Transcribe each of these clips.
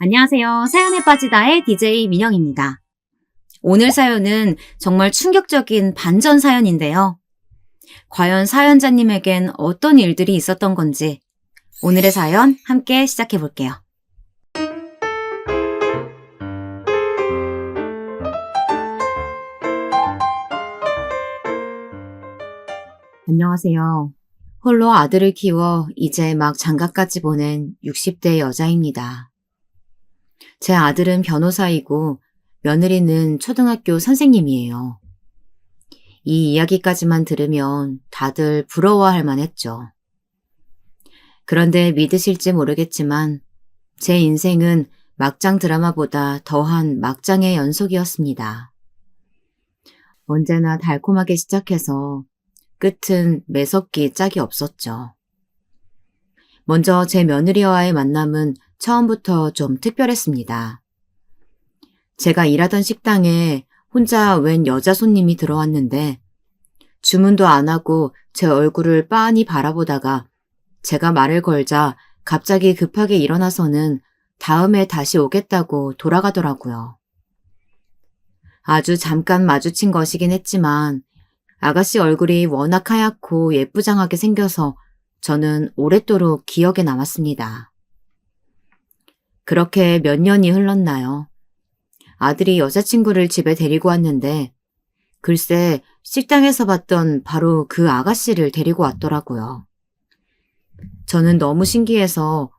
안녕하세요. 사연에 빠지다의 DJ 민영입니다. 오늘 사연은 정말 충격적인 반전 사연인데요. 과연 사연자님에겐 어떤 일들이 있었던 건지 오늘의 사연 함께 시작해 볼게요. 안녕하세요. 홀로 아들을 키워 이제 막 장가까지 보낸 60대 여자입니다. 제 아들은 변호사이고 며느리는 초등학교 선생님이에요. 이 이야기까지만 들으면 다들 부러워할 만했죠. 그런데 믿으실지 모르겠지만 제 인생은 막장 드라마보다 더한 막장의 연속이었습니다. 언제나 달콤하게 시작해서 끝은 매섭기 짝이 없었죠. 먼저 제 며느리와의 만남은 처음부터 좀 특별했습니다. 제가 일하던 식당에 혼자 웬 여자 손님이 들어왔는데 주문도 안 하고 제 얼굴을 빤히 바라보다가 제가 말을 걸자 갑자기 급하게 일어나서는 다음에 다시 오겠다고 돌아가더라고요. 아주 잠깐 마주친 것이긴 했지만 아가씨 얼굴이 워낙 하얗고 예쁘장하게 생겨서 저는 오랫도록 기억에 남았습니다. 그렇게 몇 년이 흘렀나요? 아들이 여자친구를 집에 데리고 왔는데 글쎄 식당에서 봤던 바로 그 아가씨를 데리고 왔더라고요. 저는 너무 신기해서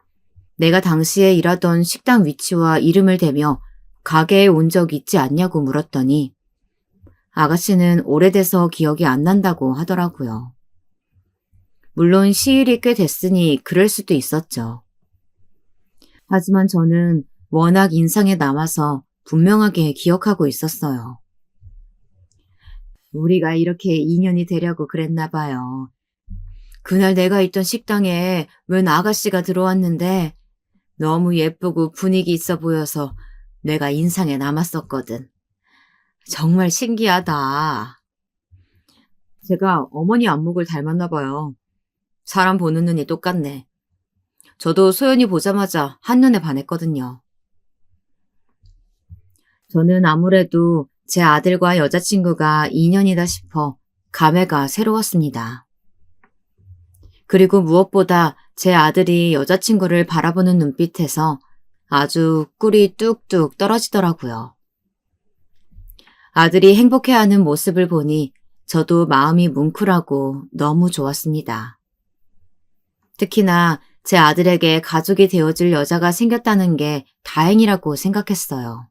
내가 당시에 일하던 식당 위치와 이름을 대며 가게에 온 적 있지 않냐고 물었더니 아가씨는 오래돼서 기억이 안 난다고 하더라고요. 물론 시일이 꽤 됐으니 그럴 수도 있었죠. 하지만 저는 워낙 인상에 남아서 분명하게 기억하고 있었어요. 우리가 이렇게 인연이 되려고 그랬나 봐요. 그날 내가 있던 식당에 웬 아가씨가 들어왔는데 너무 예쁘고 분위기 있어 보여서 내가 인상에 남았었거든. 정말 신기하다. 제가 어머니 안목을 닮았나 봐요. 사람 보는 눈이 똑같네. 저도 소연이 보자마자 한눈에 반했거든요. 저는 아무래도 제 아들과 여자친구가 인연이다 싶어 감회가 새로웠습니다. 그리고 무엇보다 제 아들이 여자친구를 바라보는 눈빛에서 아주 꿀이 뚝뚝 떨어지더라고요. 아들이 행복해하는 모습을 보니 저도 마음이 뭉클하고 너무 좋았습니다. 특히나 제 아들에게 가족이 되어줄 여자가 생겼다는 게 다행이라고 생각했어요.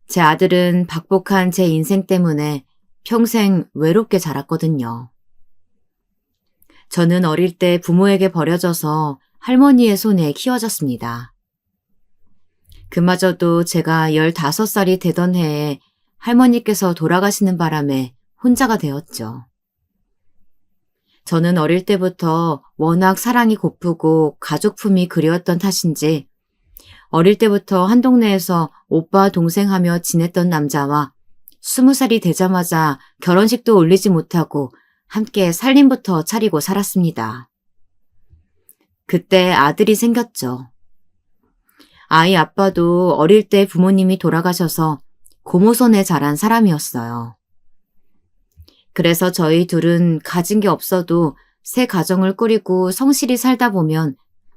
제 아들은 박복한 제 인생 때문에 평생 외롭게 자랐거든요. 저는 어릴 때 부모에게 버려져서 할머니의 손에 키워졌습니다. 그마저도 제가 15살이 되던 해에 할머니께서 돌아가시는 바람에 혼자가 되었죠. 저는 어릴 때부터 워낙 사랑이 고프고 가족품이 그리웠던 탓인지 어릴 때부터 한 동네에서 오빠 동생 하며 지냈던 남자와 20살이 되자마자 결혼식도 올리지 못하고 함께 살림부터 차리고 살았습니다. 그때 아들이 생겼죠. 아이 아빠도 어릴 때 부모님이 돌아가셔서 고모손에 자란 사람이었어요. 그래서 저희 둘은 가진 게 없어도 새 가정을 꾸리고 성실히 살다 보면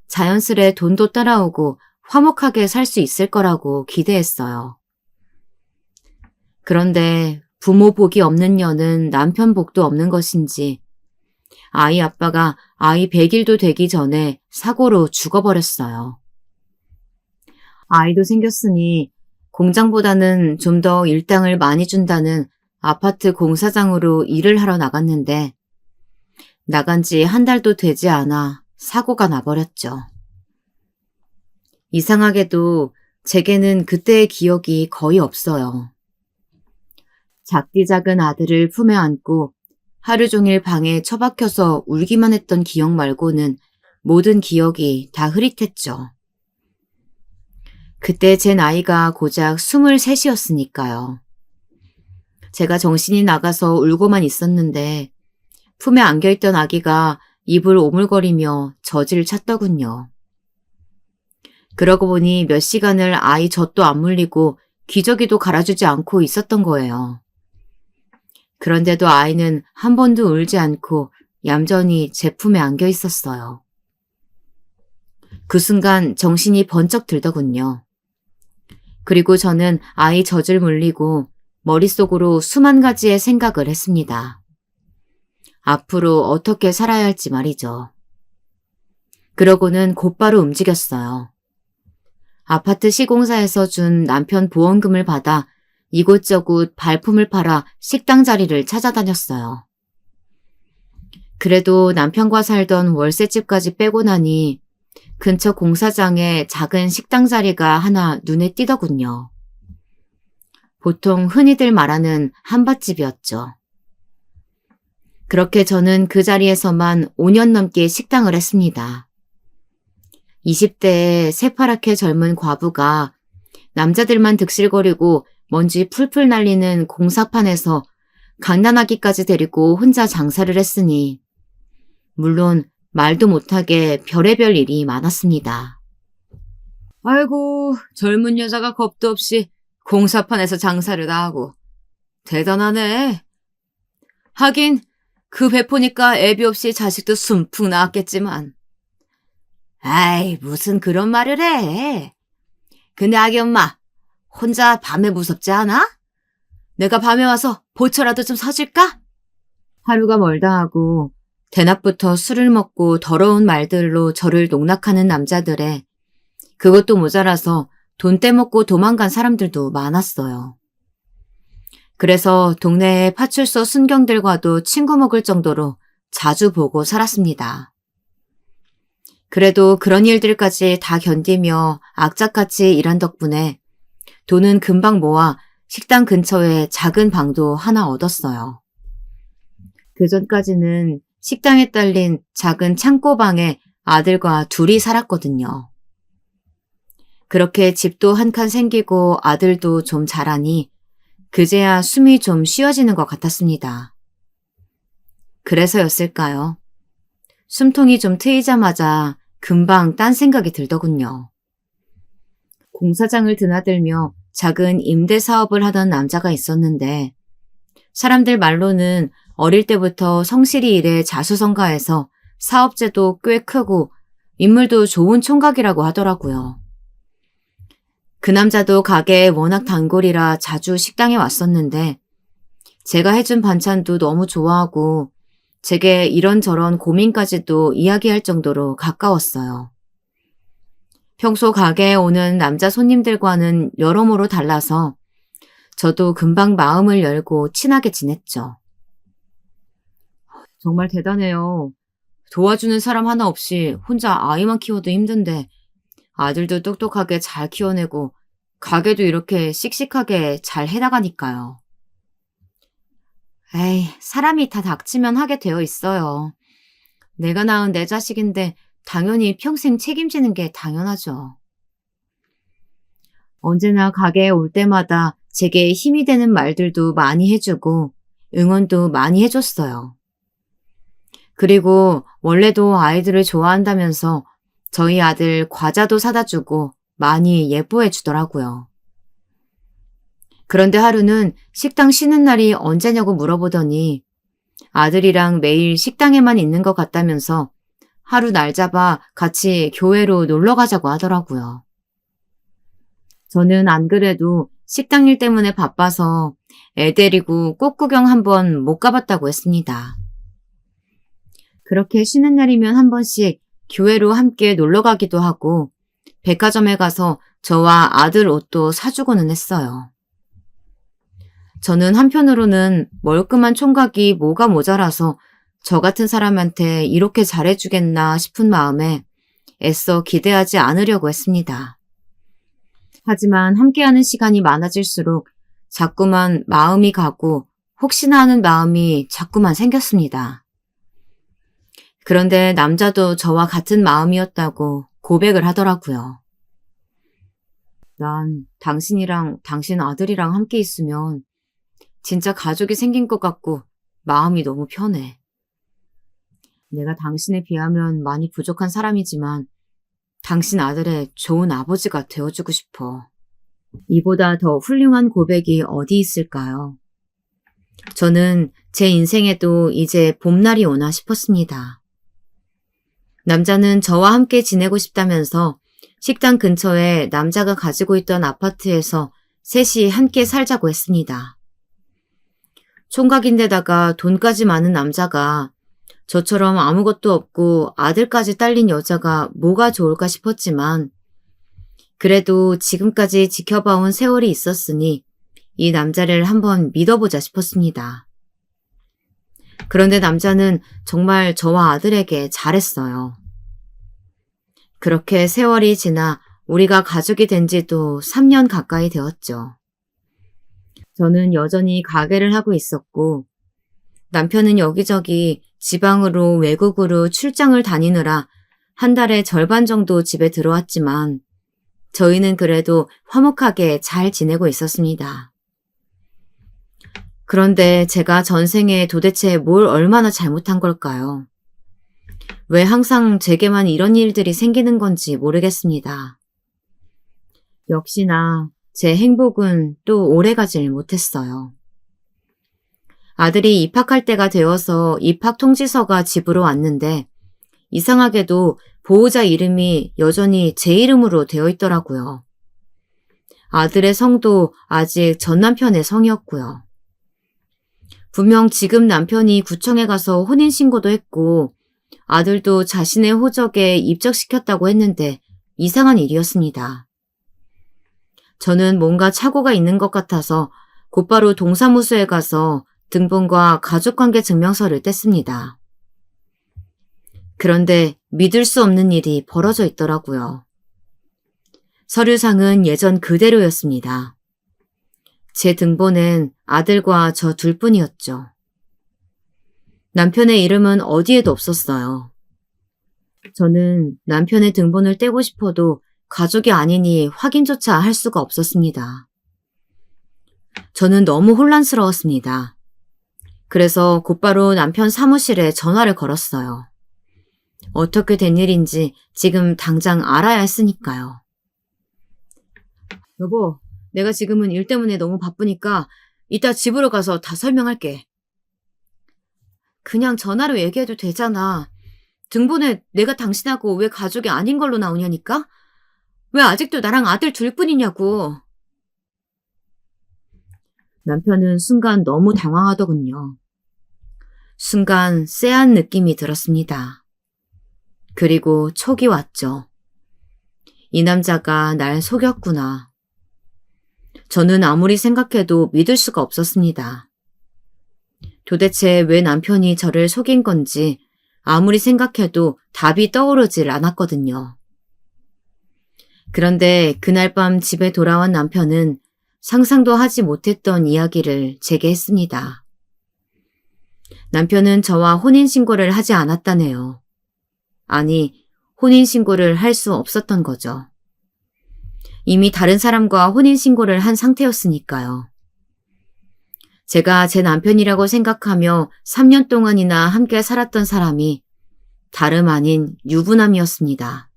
자연스레 돈도 따라오고 화목하게 살 수 있을 거라고 기대했어요. 그런데 부모 복이 없는 년은 남편 복도 없는 것인지 아이 아빠가 아이 100일도 되기 전에 사고로 죽어버렸어요. 아이도 생겼으니 공장보다는 좀 더 일당을 많이 준다는 아파트 공사장으로 일을 하러 나갔는데 나간 지 한 달도 되지 않아 사고가 나버렸죠. 이상하게도 제게는 그때의 기억이 거의 없어요. 작디 작은 아들을 품에 안고 하루 종일 방에 처박혀서 울기만 했던 기억 말고는 모든 기억이 다 흐릿했죠. 그때 제 나이가 고작 23이었으니까요. 제가 정신이 나가서 울고만 있었는데 품에 안겨있던 아기가 입을 오물거리며 젖을 찾더군요. 그러고 보니 몇 시간을 아이 젖도 안 물리고 기저귀도 갈아주지 않고 있었던 거예요. 그런데도 아이는 한 번도 울지 않고 얌전히 제 품에 안겨 있었어요. 그 순간 정신이 번쩍 들더군요. 그리고 저는 아이 젖을 물리고 머릿속으로 수만 가지의 생각을 했습니다. 앞으로 어떻게 살아야 할지 말이죠. 그러고는 곧바로 움직였어요. 아파트 시공사에서 준 남편 보험금을 받아 이곳저곳 발품을 팔아 식당 자리를 찾아다녔어요. 그래도 남편과 살던 월세집까지 빼고 나니 근처 공사장에 작은 식당 자리가 하나 눈에 띄더군요. 보통 흔히들 말하는 한밭집이었죠. 그렇게 저는 그 자리에서만 5년 넘게 식당을 했습니다. 20대의 새파랗게 젊은 과부가 남자들만 득실거리고 먼지 풀풀 날리는 공사판에서 갓난아기까지 데리고 혼자 장사를 했으니 물론 말도 못하게 별의별 일이 많았습니다. 아이고, 젊은 여자가 겁도 없이 공사판에서 장사를 다 하고 대단하네. 하긴 그 배 보니까 애비 없이 자식도 숨풍 나왔겠지만. 아이, 무슨 그런 말을 해. 근데 아기 엄마, 혼자 밤에 무섭지 않아? 내가 밤에 와서 보초라도 좀 사줄까? 하루가 멀다 하고 대낮부터 술을 먹고 더러운 말들로 저를 농락하는 남자들에 그것도 모자라서 돈 떼먹고 도망간 사람들도 많았어요. 그래서 동네의 파출소 순경들과도 친구 먹을 정도로 자주 보고 살았습니다. 그래도 그런 일들까지 다 견디며 악착같이 일한 덕분에 돈은 금방 모아 식당 근처에 작은 방도 하나 얻었어요. 그전까지는 식당에 딸린 작은 창고방에 아들과 둘이 살았거든요. 그렇게 집도 한 칸 생기고 아들도 좀 자라니 그제야 숨이 좀 쉬어지는 것 같았습니다. 그래서였을까요? 숨통이 좀 트이자마자 금방 딴 생각이 들더군요. 공사장을 드나들며 작은 임대 사업을 하던 남자가 있었는데 사람들 말로는 어릴 때부터 성실히 일해 자수성가해서 사업체도 꽤 크고 인물도 좋은 총각이라고 하더라고요. 그 남자도 가게에 워낙 단골이라 자주 식당에 왔었는데 제가 해준 반찬도 너무 좋아하고 제게 이런저런 고민까지도 이야기할 정도로 가까웠어요. 평소 가게에 오는 남자 손님들과는 여러모로 달라서 저도 금방 마음을 열고 친하게 지냈죠. 정말 대단해요. 도와주는 사람 하나 없이 혼자 아이만 키워도 힘든데 아들도 똑똑하게 잘 키워내고 가게도 이렇게 씩씩하게 잘 해나가니까요. 에이, 사람이 다 닥치면 하게 되어 있어요. 내가 낳은 내 자식인데 당연히 평생 책임지는 게 당연하죠. 언제나 가게에 올 때마다 제게 힘이 되는 말들도 많이 해주고 응원도 많이 해줬어요. 그리고 원래도 아이들을 좋아한다면서 저희 아들 과자도 사다 주고 많이 예뻐해 주더라고요. 그런데 하루는 식당 쉬는 날이 언제냐고 물어보더니 아들이랑 매일 식당에만 있는 것 같다면서 하루 날 잡아 같이 교회로 놀러 가자고 하더라고요. 저는 안 그래도 식당 일 때문에 바빠서 애 데리고 꽃구경 한번 못 가봤다고 했습니다. 그렇게 쉬는 날이면 한 번씩 교회로 함께 놀러 가기도 하고 백화점에 가서 저와 아들 옷도 사주고는 했어요. 저는 한편으로는 멀끔한 총각이 뭐가 모자라서 저 같은 사람한테 이렇게 잘해주겠나 싶은 마음에 애써 기대하지 않으려고 했습니다. 하지만 함께하는 시간이 많아질수록 자꾸만 마음이 가고 혹시나 하는 마음이 자꾸만 생겼습니다. 그런데 남자도 저와 같은 마음이었다고 고백을 하더라고요. 난 당신이랑 당신 아들이랑 함께 있으면 진짜 가족이 생긴 것 같고 마음이 너무 편해. 내가 당신에 비하면 많이 부족한 사람이지만 당신 아들의 좋은 아버지가 되어주고 싶어. 이보다 더 훌륭한 고백이 어디 있을까요? 저는 제 인생에도 이제 봄날이 오나 싶었습니다. 남자는 저와 함께 지내고 싶다면서 식당 근처에 남자가 가지고 있던 아파트에서 셋이 함께 살자고 했습니다. 총각인데다가 돈까지 많은 남자가 저처럼 아무것도 없고 아들까지 딸린 여자가 뭐가 좋을까 싶었지만 그래도 지금까지 지켜봐온 세월이 있었으니 이 남자를 한번 믿어보자 싶었습니다. 그런데 남자는 정말 저와 아들에게 잘했어요. 그렇게 세월이 지나 우리가 가족이 된 지도 3년 가까이 되었죠. 저는 여전히 가게를 하고 있었고 남편은 여기저기 지방으로 외국으로 출장을 다니느라 한 달에 절반 정도 집에 들어왔지만 저희는 그래도 화목하게 잘 지내고 있었습니다. 그런데 제가 전생에 도대체 뭘 얼마나 잘못한 걸까요? 왜 항상 제게만 이런 일들이 생기는 건지 모르겠습니다. 역시나 제 행복은 또 오래가질 못했어요. 아들이 입학할 때가 되어서 입학 통지서가 집으로 왔는데 이상하게도 보호자 이름이 여전히 제 이름으로 되어 있더라고요. 아들의 성도 아직 전 남편의 성이었고요. 분명 지금 남편이 구청에 가서 혼인신고도 했고 아들도 자신의 호적에 입적시켰다고 했는데 이상한 일이었습니다. 저는 뭔가 착오가 있는 것 같아서 곧바로 동사무소에 가서 등본과 가족관계 증명서를 뗐습니다. 그런데 믿을 수 없는 일이 벌어져 있더라고요. 서류상은 예전 그대로였습니다. 제 등본엔 아들과 저 둘뿐이었죠. 남편의 이름은 어디에도 없었어요. 저는 남편의 등본을 떼고 싶어도 가족이 아니니 확인조차 할 수가 없었습니다. 저는 너무 혼란스러웠습니다. 그래서 곧바로 남편 사무실에 전화를 걸었어요. 어떻게 된 일인지 지금 당장 알아야 했으니까요. 여보, 내가 지금은 일 때문에 너무 바쁘니까 이따 집으로 가서 다 설명할게. 그냥 전화로 얘기해도 되잖아. 등본에 내가 당신하고 왜 가족이 아닌 걸로 나오냐니까? 왜 아직도 나랑 아들 둘뿐이냐고. 남편은 순간 너무 당황하더군요. 순간 쎄한 느낌이 들었습니다. 그리고 촉이 왔죠. 이 남자가 날 속였구나. 저는 아무리 생각해도 믿을 수가 없었습니다. 도대체 왜 남편이 저를 속인 건지 아무리 생각해도 답이 떠오르질 않았거든요. 그런데 그날 밤 집에 돌아온 남편은 상상도 하지 못했던 이야기를 제게 했습니다. 남편은 저와 혼인신고를 하지 않았다네요. 아니, 혼인신고를 할 수 없었던 거죠. 이미 다른 사람과 혼인신고를 한 상태였으니까요. 제가 제 남편이라고 생각하며 3년 동안이나 함께 살았던 사람이 다름 아닌 유부남이었습니다.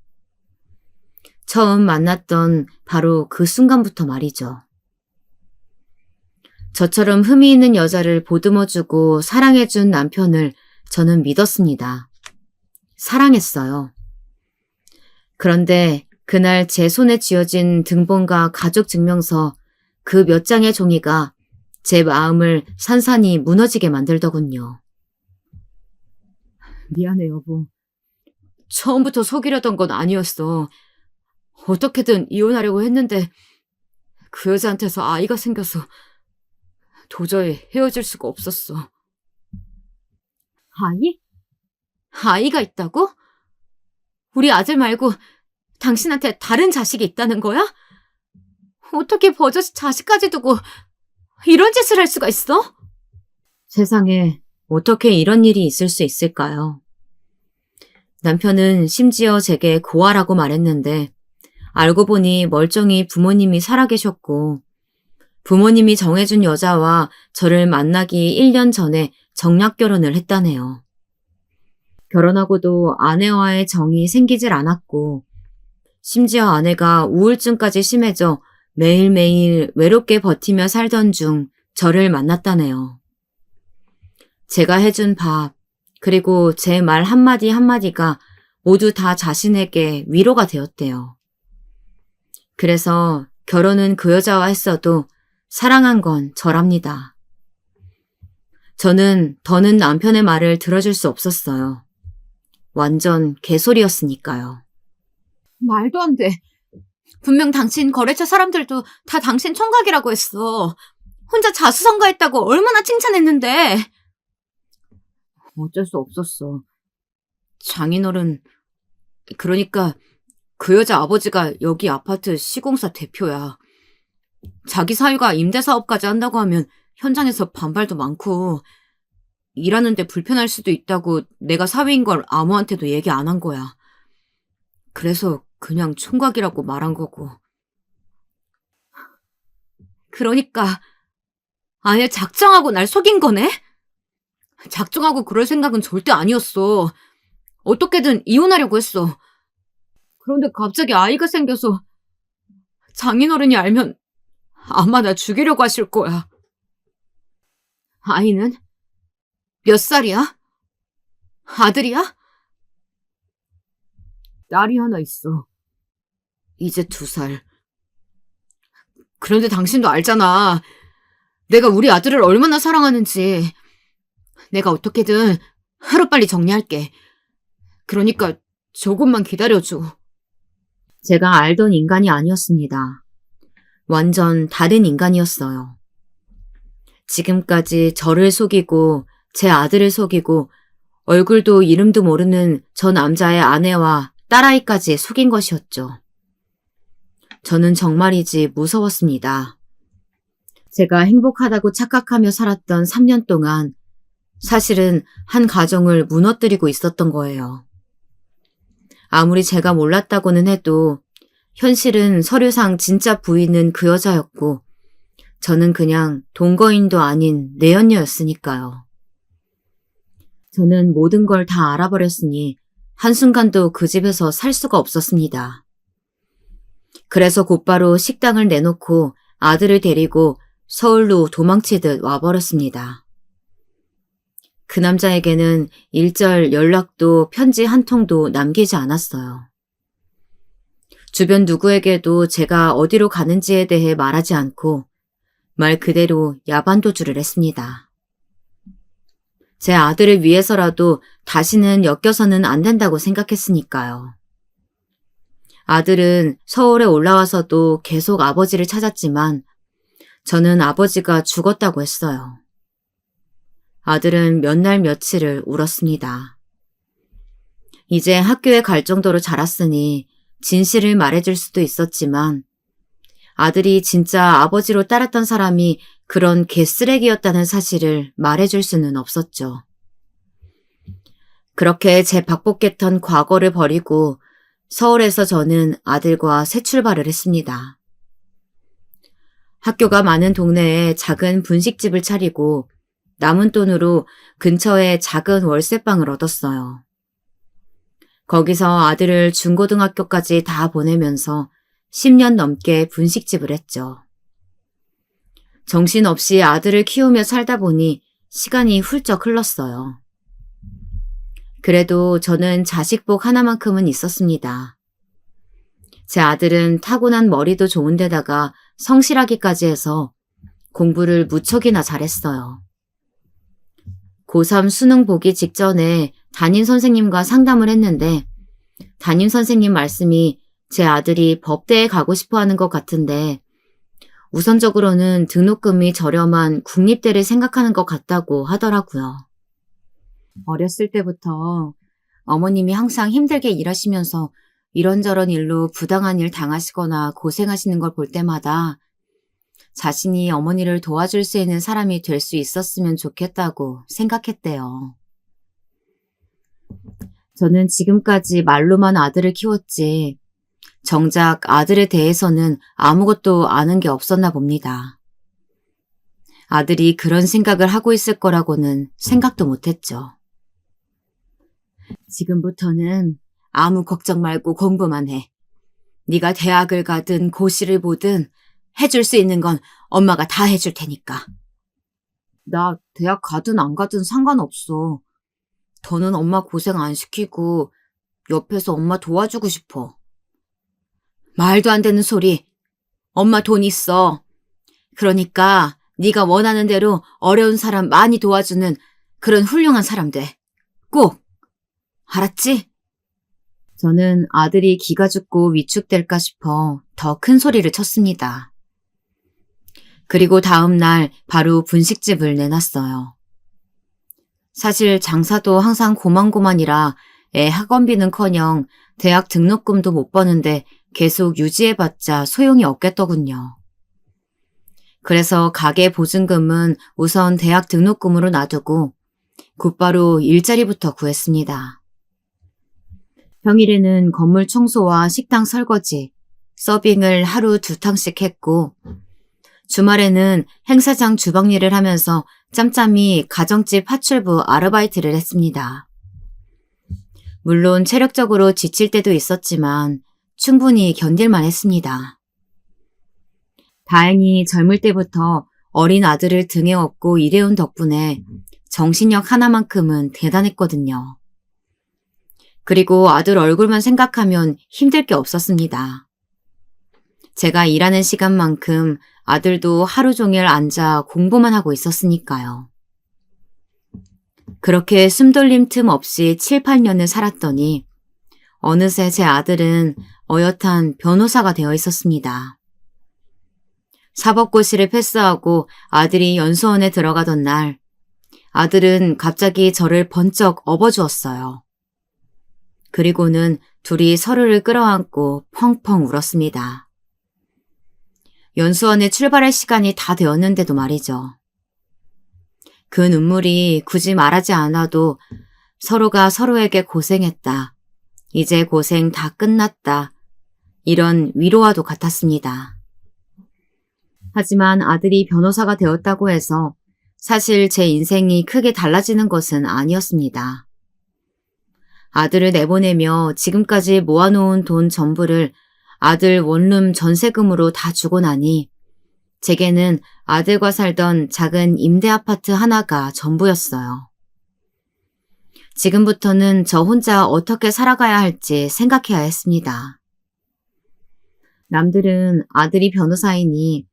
처음 만났던 바로 그 순간부터 말이죠. 저처럼 흠이 있는 여자를 보듬어주고 사랑해준 남편을 저는 믿었습니다. 사랑했어요. 그런데 그날 제 손에 쥐어진 등본과 가족증명서 그 몇 장의 종이가 제 마음을 산산이 무너지게 만들더군요. 미안해, 여보. 처음부터 속이려던 건 아니었어. 어떻게든 이혼하려고 했는데 그 여자한테서 아이가 생겨서 도저히 헤어질 수가 없었어. 아이? 아이가 있다고? 우리 아들 말고 당신한테 다른 자식이 있다는 거야? 어떻게 버젓이 자식까지 두고 이런 짓을 할 수가 있어? 세상에 어떻게 이런 일이 있을 수 있을까요? 남편은 심지어 제게 고아라고 말했는데 알고 보니 멀쩡히 부모님이 살아계셨고 부모님이 정해준 여자와 저를 만나기 1년 전에 정략결혼을 했다네요. 결혼하고도 아내와의 정이 생기질 않았고 심지어 아내가 우울증까지 심해져 매일매일 외롭게 버티며 살던 중 저를 만났다네요. 제가 해준 밥, 그리고 제 말 한마디 한마디가 모두 다 자신에게 위로가 되었대요. 그래서 결혼은 그 여자와 했어도 사랑한 건 저랍니다. 저는 더는 남편의 말을 들어줄 수 없었어요. 완전 개소리였으니까요. 말도 안 돼. 분명 당신 거래처 사람들도 다 당신 총각이라고 했어. 혼자 자수성가했다고 얼마나 칭찬했는데. 어쩔 수 없었어. 장인어른, 그러니까 그 여자 아버지가 여기 아파트 시공사 대표야. 자기 사위가 임대사업까지 한다고 하면 현장에서 반발도 많고 일하는데 불편할 수도 있다고 내가 사위인 걸 아무한테도 얘기 안 한 거야. 그래서 그냥 총각이라고 말한 거고. 그러니까 아예 작정하고 날 속인 거네? 작정하고 그럴 생각은 절대 아니었어. 어떻게든 이혼하려고 했어. 그런데 갑자기 아이가 생겨서 장인어른이 알면 아마 나 죽이려고 하실 거야. 아이는? 몇 살이야? 아들이야? 딸이 하나 있어. 이제 2살. 그런데 당신도 알잖아. 내가 우리 아들을 얼마나 사랑하는지. 내가 어떻게든 하루빨리 정리할게. 그러니까 조금만 기다려줘. 제가 알던 인간이 아니었습니다. 완전 다른 인간이었어요. 지금까지 저를 속이고 제 아들을 속이고 얼굴도 이름도 모르는 저 남자의 아내와 딸아이까지 속인 것이었죠. 저는 정말이지 무서웠습니다. 제가 행복하다고 착각하며 살았던 3년 동안 사실은 한 가정을 무너뜨리고 있었던 거예요. 아무리 제가 몰랐다고는 해도 현실은 서류상 진짜 부인은 그 여자였고 저는 그냥 동거인도 아닌 내연녀였으니까요. 저는 모든 걸 다 알아버렸으니 한순간도 그 집에서 살 수가 없었습니다. 그래서 곧바로 식당을 내놓고 아들을 데리고 서울로 도망치듯 와버렸습니다. 그 남자에게는 일절 연락도 편지 한 통도 남기지 않았어요. 주변 누구에게도 제가 어디로 가는지에 대해 말하지 않고 말 그대로 야반도주를 했습니다. 제 아들을 위해서라도 다시는 엮여서는 안 된다고 생각했으니까요. 아들은 서울에 올라와서도 계속 아버지를 찾았지만 저는 아버지가 죽었다고 했어요. 아들은 몇 날 며칠을 울었습니다. 이제 학교에 갈 정도로 자랐으니 진실을 말해줄 수도 있었지만 아들이 진짜 아버지로 따랐던 사람이 그런 개쓰레기였다는 사실을 말해줄 수는 없었죠. 그렇게 제 박복했던 과거를 버리고 서울에서 저는 아들과 새 출발을 했습니다. 학교가 많은 동네에 작은 분식집을 차리고 남은 돈으로 근처에 작은 월세방을 얻었어요. 거기서 아들을 중고등학교까지 다 보내면서 10년 넘게 분식집을 했죠. 정신없이 아들을 키우며 살다 보니 시간이 훌쩍 흘렀어요. 그래도 저는 자식복 하나만큼은 있었습니다. 제 아들은 타고난 머리도 좋은데다가 성실하기까지 해서 공부를 무척이나 잘했어요. 고3 수능 보기 직전에 담임 선생님과 상담을 했는데 담임 선생님 말씀이 제 아들이 법대에 가고 싶어 하는 것 같은데 우선적으로는 등록금이 저렴한 국립대를 생각하는 것 같다고 하더라고요. 어렸을 때부터 어머님이 항상 힘들게 일하시면서 이런저런 일로 부당한 일 당하시거나 고생하시는 걸 볼 때마다 자신이 어머니를 도와줄 수 있는 사람이 될 수 있었으면 좋겠다고 생각했대요. 저는 지금까지 말로만 아들을 키웠지 정작 아들에 대해서는 아무것도 아는 게 없었나 봅니다. 아들이 그런 생각을 하고 있을 거라고는 생각도 못했죠. 지금부터는 아무 걱정 말고 공부만 해. 네가 대학을 가든 고시를 보든 해줄 수 있는 건 엄마가 다 해줄 테니까. 나 대학 가든 안 가든 상관없어. 더는 엄마 고생 안 시키고 옆에서 엄마 도와주고 싶어. 말도 안 되는 소리. 엄마 돈 있어. 그러니까 네가 원하는 대로 어려운 사람 많이 도와주는 그런 훌륭한 사람 돼. 꼭. 알았지? 저는 아들이 기가 죽고 위축될까 싶어 더 큰 소리를 쳤습니다. 그리고 다음 날 바로 분식집을 내놨어요. 사실 장사도 항상 고만고만이라 애 학원비는커녕 대학 등록금도 못 버는데 계속 유지해봤자 소용이 없겠더군요. 그래서 가게 보증금은 우선 대학 등록금으로 놔두고 곧바로 일자리부터 구했습니다. 평일에는 건물 청소와 식당 설거지, 서빙을 하루 2탕씩 했고 주말에는 행사장 주방 일을 하면서 짬짬이 가정집 파출부 아르바이트를 했습니다. 물론 체력적으로 지칠 때도 있었지만 충분히 견딜만 했습니다. 다행히 젊을 때부터 어린 아들을 등에 업고 일해온 덕분에 정신력 하나만큼은 대단했거든요. 그리고 아들 얼굴만 생각하면 힘들 게 없었습니다. 제가 일하는 시간만큼 아들도 하루 종일 앉아 공부만 하고 있었으니까요. 그렇게 숨돌림 틈 없이 7, 8년을 살았더니 어느새 제 아들은 어엿한 변호사가 되어 있었습니다. 사법고시를 패스하고 아들이 연수원에 들어가던 날 아들은 갑자기 저를 번쩍 업어주었어요. 그리고는 둘이 서로를 끌어안고 펑펑 울었습니다. 연수원에 출발할 시간이 다 되었는데도 말이죠. 그 눈물이 굳이 말하지 않아도 서로가 서로에게 고생했다. 이제 고생 다 끝났다. 이런 위로와도 같았습니다. 하지만 아들이 변호사가 되었다고 해서 사실 제 인생이 크게 달라지는 것은 아니었습니다. 아들을 내보내며 지금까지 모아놓은 돈 전부를 아들 원룸 전세금으로 다 주고 나니 제게는 아들과 살던 작은 임대 아파트 하나가 전부였어요. 지금부터는 저 혼자 어떻게 살아가야 할지 생각해야 했습니다. 남들은 아들이 변호사이니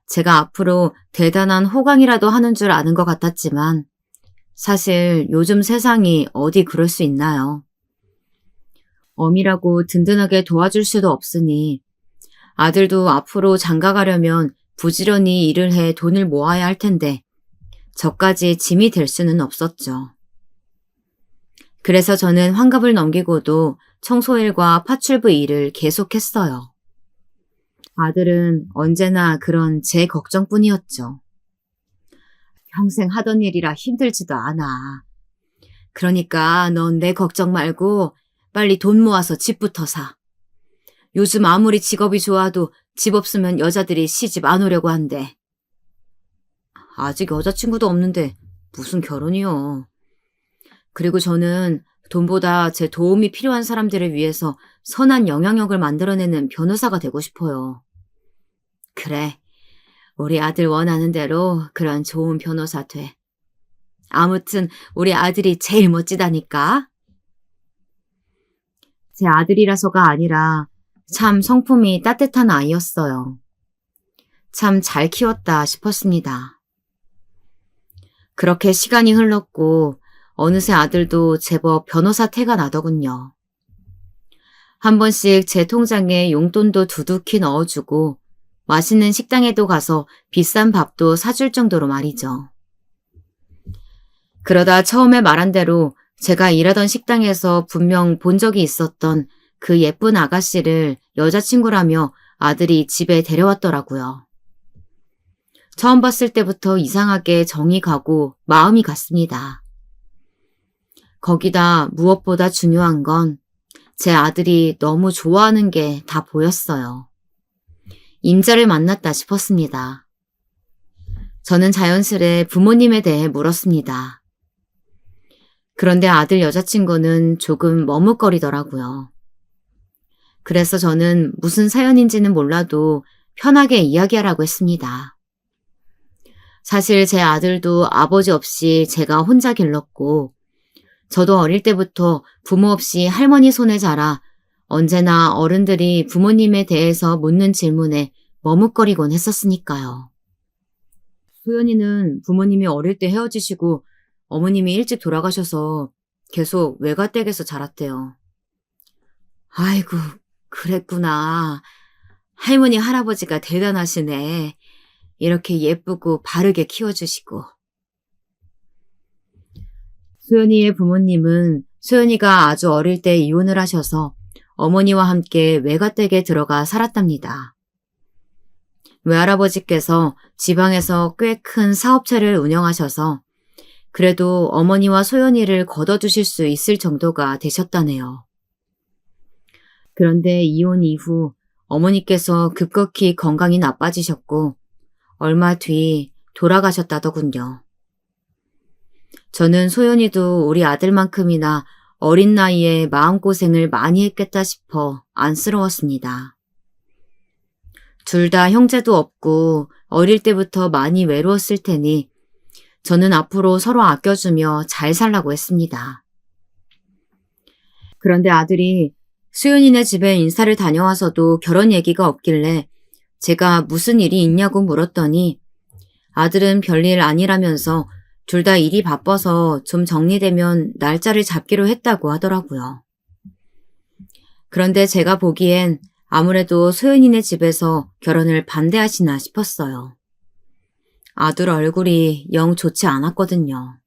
제가 앞으로 대단한 호강이라도 하는 줄 아는 것 같았지만 사실 요즘 세상이 어디 그럴 수 있나요? 엄이라고 든든하게 도와줄 수도 없으니 아들도 앞으로 장가가려면 부지런히 일을 해 돈을 모아야 할 텐데 저까지 짐이 될 수는 없었죠. 그래서 저는 환갑을 넘기고도 청소일과 파출부 일을 계속했어요. 아들은 언제나 그런 제 걱정뿐이었죠. 평생 하던 일이라 힘들지도 않아. 그러니까 넌 내 걱정 말고 빨리 돈 모아서 집부터 사. 요즘 아무리 직업이 좋아도 집 없으면 여자들이 시집 안 오려고 한대. 아직 여자친구도 없는데 무슨 결혼이요. 그리고 저는 돈보다 제 도움이 필요한 사람들을 위해서 선한 영향력을 만들어내는 변호사가 되고 싶어요. 그래, 우리 아들 원하는 대로 그런 좋은 변호사 돼. 아무튼 우리 아들이 제일 멋지다니까. 제 아들이라서가 아니라 참 성품이 따뜻한 아이였어요. 참 잘 키웠다 싶었습니다. 그렇게 시간이 흘렀고 어느새 아들도 제법 변호사 태가 나더군요. 한 번씩 제 통장에 용돈도 두둑히 넣어주고 맛있는 식당에도 가서 비싼 밥도 사줄 정도로 말이죠. 그러다 처음에 말한 대로 제가 일하던 식당에서 분명 본 적이 있었던 그 예쁜 아가씨를 여자친구라며 아들이 집에 데려왔더라고요. 처음 봤을 때부터 이상하게 정이 가고 마음이 갔습니다. 거기다 무엇보다 중요한 건 제 아들이 너무 좋아하는 게 다 보였어요. 임자를 만났다 싶었습니다. 저는 자연스레 부모님에 대해 물었습니다. 그런데 아들 여자친구는 조금 머뭇거리더라고요. 그래서 저는 무슨 사연인지는 몰라도 편하게 이야기하라고 했습니다. 사실 제 아들도 아버지 없이 제가 혼자 길렀고, 저도 어릴 때부터 부모 없이 할머니 손에 자라 언제나 어른들이 부모님에 대해서 묻는 질문에 머뭇거리곤 했었으니까요. 소연이는 부모님이 어릴 때 헤어지시고 어머님이 일찍 돌아가셔서 계속 외가댁에서 자랐대요. 아이고, 그랬구나. 할머니, 할아버지가 대단하시네. 이렇게 예쁘고 바르게 키워주시고. 소연이의 부모님은 소연이가 아주 어릴 때 이혼을 하셔서 어머니와 함께 외가댁에 들어가 살았답니다. 외할아버지께서 지방에서 꽤 큰 사업체를 운영하셔서 그래도 어머니와 소연이를 걷어주실 수 있을 정도가 되셨다네요. 그런데 이혼 이후 어머니께서 급격히 건강이 나빠지셨고 얼마 뒤 돌아가셨다더군요. 저는 소연이도 우리 아들만큼이나 어린 나이에 마음고생을 많이 했겠다 싶어 안쓰러웠습니다. 둘 다 형제도 없고 어릴 때부터 많이 외로웠을 테니 저는 앞으로 서로 아껴주며 잘 살라고 했습니다. 그런데 아들이 수연이네 집에 인사를 다녀와서도 결혼 얘기가 없길래 제가 무슨 일이 있냐고 물었더니 아들은 별일 아니라면서 둘 다 일이 바빠서 좀 정리되면 날짜를 잡기로 했다고 하더라고요. 그런데 제가 보기엔 아무래도 소연이네 집에서 결혼을 반대하시나 싶었어요. 아들 얼굴이 영 좋지 않았거든요.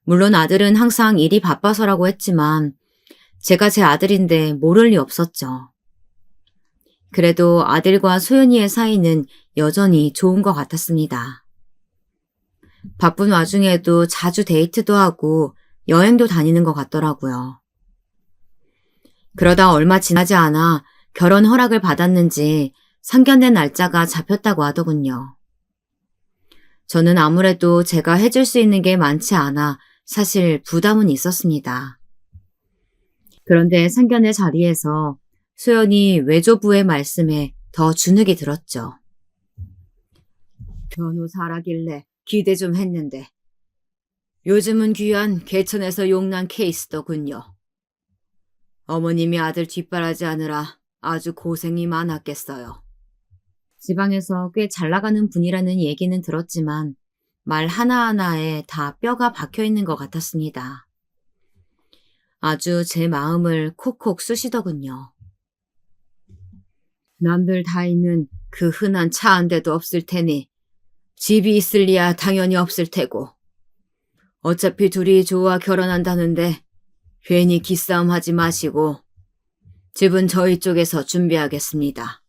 물론 아들은 항상 일이 바빠서라고 했지만 제가 제 아들인데 모를 리 없었죠. 그래도 아들과 소연이의 사이는 여전히 좋은 것 같았습니다. 바쁜 와중에도 자주 데이트도 하고 여행도 다니는 것 같더라고요. 그러다 얼마 지나지 않아 결혼 허락을 받았는지 상견례 날짜가 잡혔다고 하더군요. 저는 아무래도 제가 해줄 수 있는 게 많지 않아 사실 부담은 있었습니다. 그런데 상견례 자리에서 소연이 외조부의 말씀에 더 주눅이 들었죠. 변호사라길래 기대 좀 했는데 요즘은 귀한 개천에서 용난 케이스더군요. 어머님이 아들 뒷바라지 하느라 아주 고생이 많았겠어요. 지방에서 꽤 잘 나가는 분이라는 얘기는 들었지만 말 하나하나에 다 뼈가 박혀있는 것 같았습니다. 아주 제 마음을 콕콕 쑤시더군요. 남들 다 있는 그 흔한 차 한 대도 없을 테니 집이 있을 리야 당연히 없을 테고 어차피 둘이 좋아 결혼한다는데 괜히 기싸움 하지 마시고 집은 저희 쪽에서 준비하겠습니다.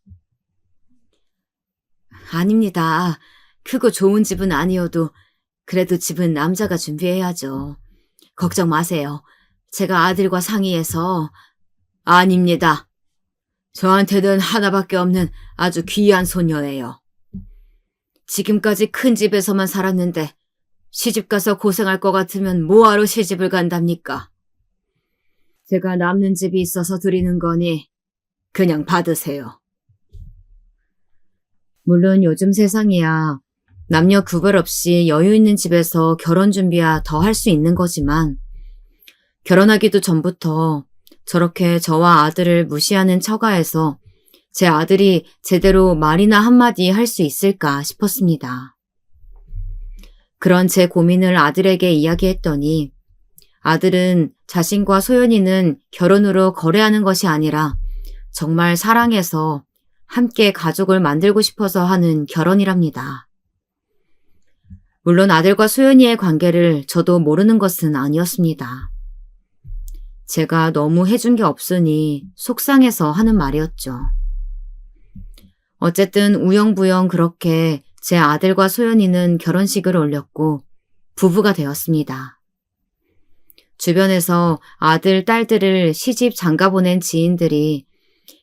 아닙니다. 크고 좋은 집은 아니어도 그래도 집은 남자가 준비해야죠. 걱정 마세요. 제가 아들과 상의해서. 아닙니다. 저한테는 하나밖에 없는 아주 귀한 소녀예요. 지금까지 큰 집에서만 살았는데 시집가서 고생할 것 같으면 뭐하러 시집을 간답니까? 제가 남는 집이 있어서 드리는 거니 그냥 받으세요. 물론 요즘 세상이야 남녀 구별 없이 여유 있는 집에서 결혼 준비야 더 할 수 있는 거지만 결혼하기도 전부터 저렇게 저와 아들을 무시하는 처가에서 제 아들이 제대로 말이나 한마디 할 수 있을까 싶었습니다. 그런 제 고민을 아들에게 이야기했더니 아들은 자신과 소연이는 결혼으로 거래하는 것이 아니라 정말 사랑해서 함께 가족을 만들고 싶어서 하는 결혼이랍니다. 물론 아들과 소연이의 관계를 저도 모르는 것은 아니었습니다. 제가 너무 해준 게 없으니 속상해서 하는 말이었죠. 어쨌든 우영부영 그렇게 제 아들과 소연이는 결혼식을 올렸고 부부가 되었습니다. 주변에서 아들, 딸들을 시집 장가 보낸 지인들이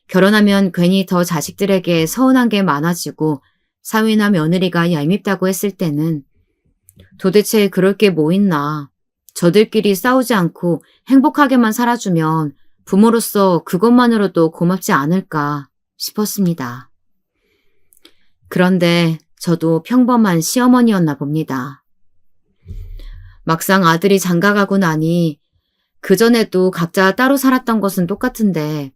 결혼하면 괜히 더 자식들에게 서운한 게 많아지고 사위나 며느리가 얄밉다고 했을 때는 도대체 그럴 게 뭐 있나. 저들끼리 싸우지 않고 행복하게만 살아주면 부모로서 그것만으로도 고맙지 않을까 싶었습니다. 그런데 저도 평범한 시어머니였나 봅니다. 막상 아들이 장가가고 나니 그전에도 각자 따로 살았던 것은 똑같은데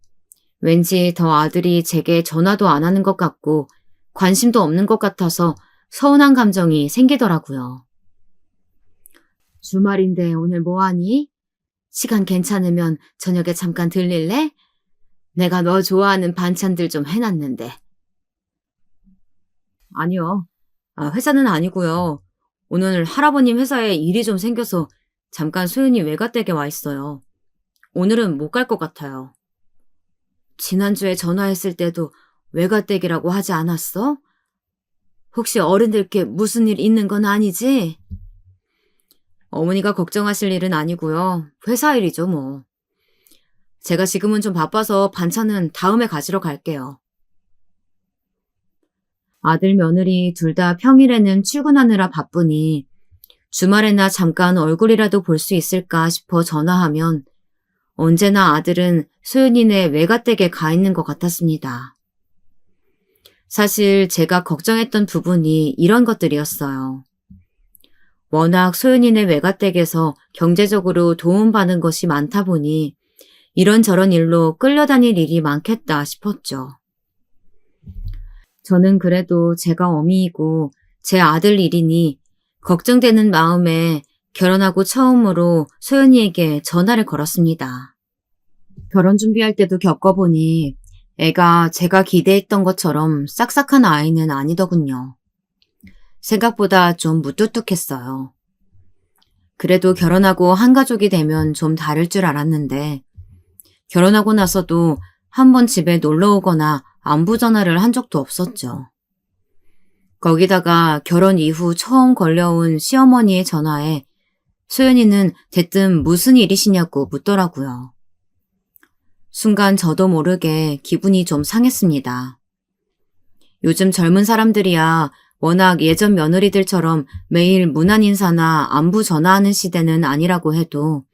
왠지 더 아들이 제게 전화도 안 하는 것 같고 관심도 없는 것 같아서 서운한 감정이 생기더라고요. 주말인데 오늘 뭐 하니? 시간 괜찮으면 저녁에 잠깐 들릴래? 내가 너 좋아하는 반찬들 좀 해놨는데. 아니요. 회사는 아니고요. 오늘 할아버님 회사에 일이 좀 생겨서 잠깐 소연이 외가댁에 와 있어요. 오늘은 못 갈 것 같아요. 지난주에 전화했을 때도 외가댁이라고 하지 않았어? 혹시 어른들께 무슨 일 있는 건 아니지? 어머니가 걱정하실 일은 아니고요. 회사 일이죠, 뭐. 제가 지금은 좀 바빠서 반찬은 다음에 가지러 갈게요. 아들 며느리 둘 다 평일에는 출근하느라 바쁘니 주말에나 잠깐 얼굴이라도 볼 수 있을까 싶어 전화하면 언제나 아들은 소연이네 외가댁에 가 있는 것 같았습니다. 사실 제가 걱정했던 부분이 이런 것들이었어요. 워낙 소연이네 외가댁에서 경제적으로 도움받은 것이 많다 보니 이런저런 일로 끌려다닐 일이 많겠다 싶었죠. 저는 그래도 제가 어미이고 제 아들 일이니 걱정되는 마음에 결혼하고 처음으로 소연이에게 전화를 걸었습니다. 결혼 준비할 때도 겪어보니 애가 제가 기대했던 것처럼 싹싹한 아이는 아니더군요. 생각보다 좀 무뚝뚝했어요. 그래도 결혼하고 한 가족이 되면 좀 다를 줄 알았는데 결혼하고 나서도 한 번 집에 놀러 오거나 안부 전화를 한 적도 없었죠. 거기다가 결혼 이후 처음 걸려온 시어머니의 전화에 소연이는 대뜸 무슨 일이시냐고 묻더라고요. 순간 저도 모르게 기분이 좀 상했습니다. 요즘 젊은 사람들이야 워낙 예전 며느리들처럼 매일 문안 인사나 안부 전화하는 시대는 아니라고 해도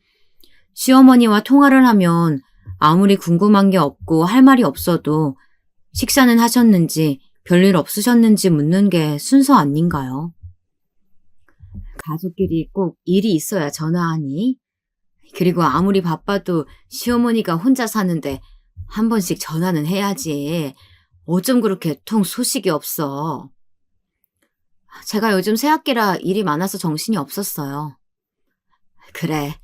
시어머니와 통화를 하면 아무리 궁금한 게 없고 할 말이 없어도 식사는 하셨는지 별일 없으셨는지 묻는 게 순서 아닌가요? 가족끼리 꼭 일이 있어야 전화하니? 그리고 아무리 바빠도 시어머니가 혼자 사는데 한 번씩 전화는 해야지. 어쩜 그렇게 통 소식이 없어. 제가 요즘 새학기라 일이 많아서 정신이 없었어요. 그래,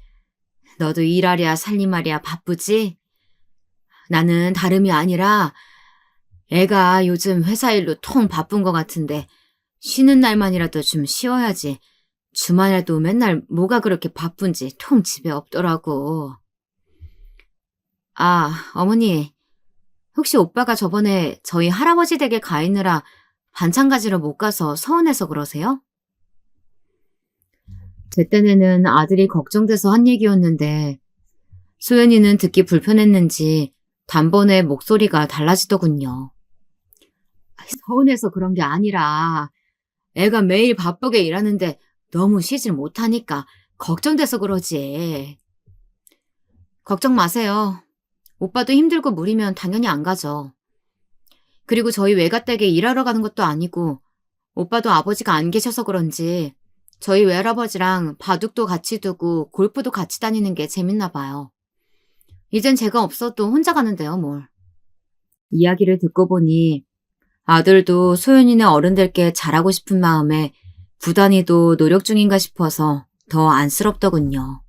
너도 일하랴 살림하랴 바쁘지? 나는 다름이 아니라 애가 요즘 회사 일로 통 바쁜 것 같은데 쉬는 날만이라도 좀 쉬어야지. 주말에도 맨날 뭐가 그렇게 바쁜지 통 집에 없더라고. 어머니, 혹시 오빠가 저번에 저희 할아버지 댁에 가 있느라 반찬 가지러 못 가서 서운해서 그러세요? 제 딴에는 아들이 걱정돼서 한 얘기였는데 소연이는 듣기 불편했는지 단번에 목소리가 달라지더군요. 서운해서 그런 게 아니라 애가 매일 바쁘게 일하는데 너무 쉬질 못하니까 걱정돼서 그러지. 걱정 마세요. 오빠도 힘들고 무리면 당연히 안 가죠. 그리고 저희 외가댁에 일하러 가는 것도 아니고 오빠도 아버지가 안 계셔서 그런지 저희 외할아버지랑 바둑도 같이 두고 골프도 같이 다니는 게 재밌나 봐요. 이젠 제가 없어도 혼자 가는데요, 뭘. 이야기를 듣고 보니 아들도 소연이네 어른들께 잘하고 싶은 마음에 부단히도 노력 중인가 싶어서 더 안쓰럽더군요.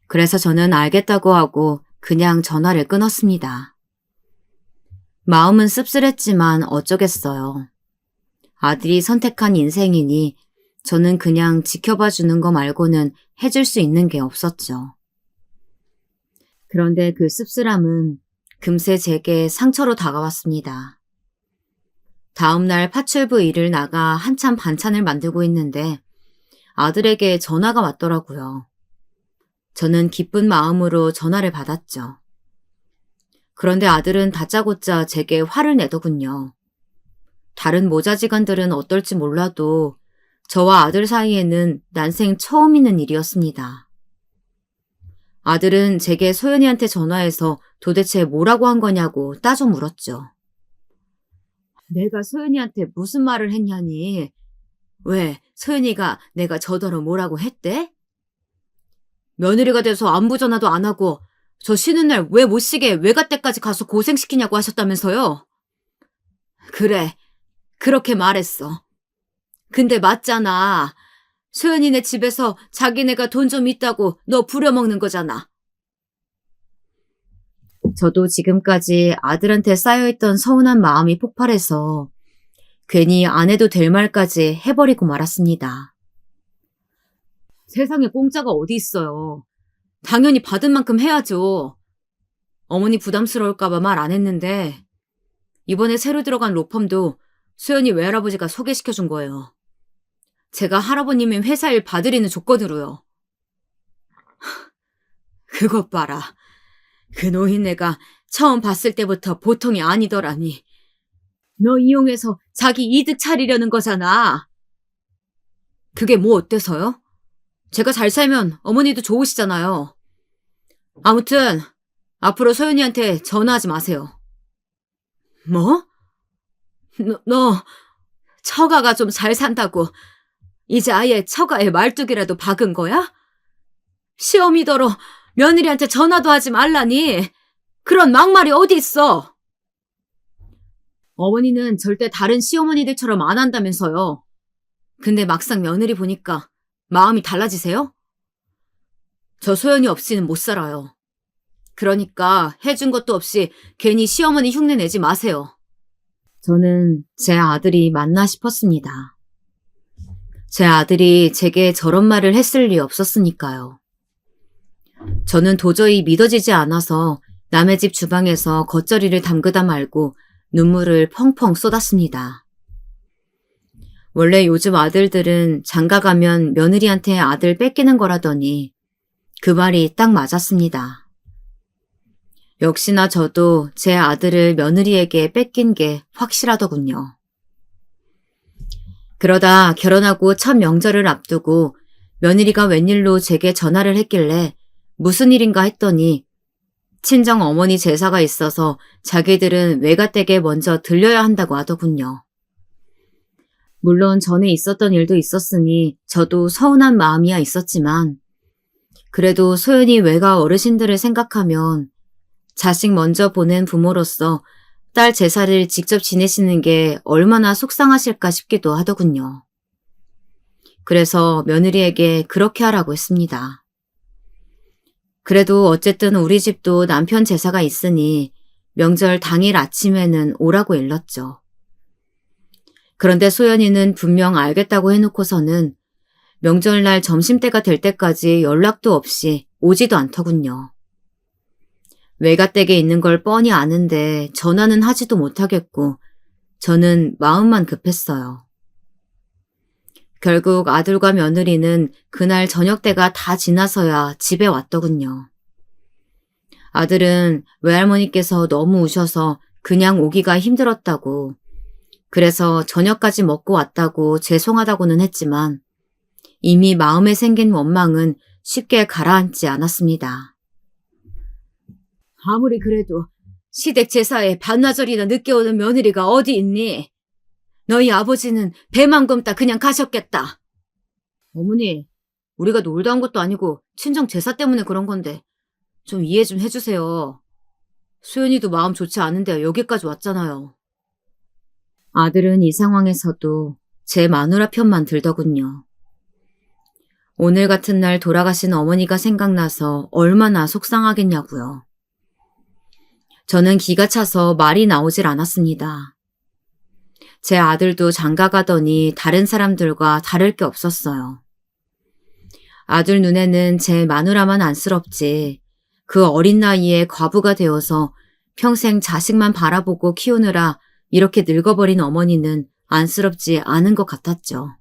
그래서 저는 알겠다고 하고 그냥 전화를 끊었습니다. 마음은 씁쓸했지만 어쩌겠어요. 아들이 선택한 인생이니 저는 그냥 지켜봐 주는 거 말고는 해줄 수 있는 게 없었죠. 그런데 그 씁쓸함은 금세 제게 상처로 다가왔습니다. 다음날 파출부 일을 나가 한참 반찬을 만들고 있는데 아들에게 전화가 왔더라고요. 저는 기쁜 마음으로 전화를 받았죠. 그런데 아들은 다짜고짜 제게 화를 내더군요. 다른 모자지간들은 어떨지 몰라도 저와 아들 사이에는 난생 처음 있는 일이었습니다. 아들은 제게 소연이한테 전화해서 도대체 뭐라고 한 거냐고 따져 물었죠. 내가 소연이한테 무슨 말을 했냐니. 왜 소연이가 내가 저더러 뭐라고 했대? 며느리가 돼서 안부 전화도 안 하고 저 쉬는 날 왜 못 쉬게 외갓댁까지 가서 고생시키냐고 하셨다면서요. 그래, 그렇게 말했어. 근데 맞잖아. 소연이네 집에서 자기네가 돈 좀 있다고 너 부려먹는 거잖아. 저도 지금까지 아들한테 쌓여있던 서운한 마음이 폭발해서 괜히 안 해도 될 말까지 해버리고 말았습니다. 세상에 공짜가 어디 있어요. 당연히 받은 만큼 해야죠. 어머니 부담스러울까봐 말 안 했는데 이번에 새로 들어간 로펌도 소연이 외할아버지가 소개시켜준 거예요. 제가 할아버님의 회사 일 봐드리는 조건으로요. 그것 봐라. 그 노인네가 처음 봤을 때부터 보통이 아니더라니. 너 이용해서 자기 이득 차리려는 거잖아. 그게 뭐 어때서요? 제가 잘 살면 어머니도 좋으시잖아요. 아무튼 앞으로 소연이한테 전화하지 마세요. 뭐? 너 처가가 좀 잘 산다고 이제 아예 처가에 말뚝이라도 박은 거야? 시어미더러 며느리한테 전화도 하지 말라니. 그런 막말이 어디 있어. 어머니는 절대 다른 시어머니들처럼 안 한다면서요. 근데 막상 며느리 보니까 마음이 달라지세요? 저 소연이 없이는 못 살아요. 그러니까 해준 것도 없이 괜히 시어머니 흉내 내지 마세요. 저는 제 아들이 맞나 싶었습니다. 제 아들이 제게 저런 말을 했을 리 없었으니까요. 저는 도저히 믿어지지 않아서 남의 집 주방에서 겉절이를 담그다 말고 눈물을 펑펑 쏟았습니다. 원래 요즘 아들들은 장가가면 며느리한테 아들 뺏기는 거라더니 그 말이 딱 맞았습니다. 역시나 저도 제 아들을 며느리에게 뺏긴 게 확실하더군요. 그러다 결혼하고 첫 명절을 앞두고 며느리가 웬일로 제게 전화를 했길래 무슨 일인가 했더니 친정 어머니 제사가 있어서 자기들은 외갓댁에 먼저 들려야 한다고 하더군요. 물론 전에 있었던 일도 있었으니 저도 서운한 마음이야 있었지만 그래도 소연이 외가 어르신들을 생각하면 자식 먼저 보낸 부모로서 딸 제사를 직접 지내시는 게 얼마나 속상하실까 싶기도 하더군요. 그래서 며느리에게 그렇게 하라고 했습니다. 그래도 어쨌든 우리 집도 남편 제사가 있으니 명절 당일 아침에는 오라고 일렀죠. 그런데 소연이는 분명 알겠다고 해놓고서는 명절날 점심때가 될 때까지 연락도 없이 오지도 않더군요. 외갓댁에 있는 걸 뻔히 아는데 전화는 하지도 못하겠고 저는 마음만 급했어요. 결국 아들과 며느리는 그날 저녁때가 다 지나서야 집에 왔더군요. 아들은 외할머니께서 너무 우셔서 그냥 오기가 힘들었다고, 그래서 저녁까지 먹고 왔다고 죄송하다고는 했지만 이미 마음에 생긴 원망은 쉽게 가라앉지 않았습니다. 아무리 그래도 시댁 제사에 반나절이나 늦게 오는 며느리가 어디 있니? 너희 아버지는 배만 굼다 그냥 가셨겠다. 어머니, 우리가 놀다 온 것도 아니고 친정 제사 때문에 그런 건데 좀 이해 좀 해주세요. 수연이도 마음 좋지 않은데 여기까지 왔잖아요. 아들은 이 상황에서도 제 마누라 편만 들더군요. 오늘 같은 날 돌아가신 어머니가 생각나서 얼마나 속상하겠냐고요. 저는 기가 차서 말이 나오질 않았습니다. 제 아들도 장가가더니 다른 사람들과 다를 게 없었어요. 아들 눈에는 제 마누라만 안쓰럽지 그 어린 나이에 과부가 되어서 평생 자식만 바라보고 키우느라 이렇게 늙어버린 어머니는 안쓰럽지 않은 것 같았죠.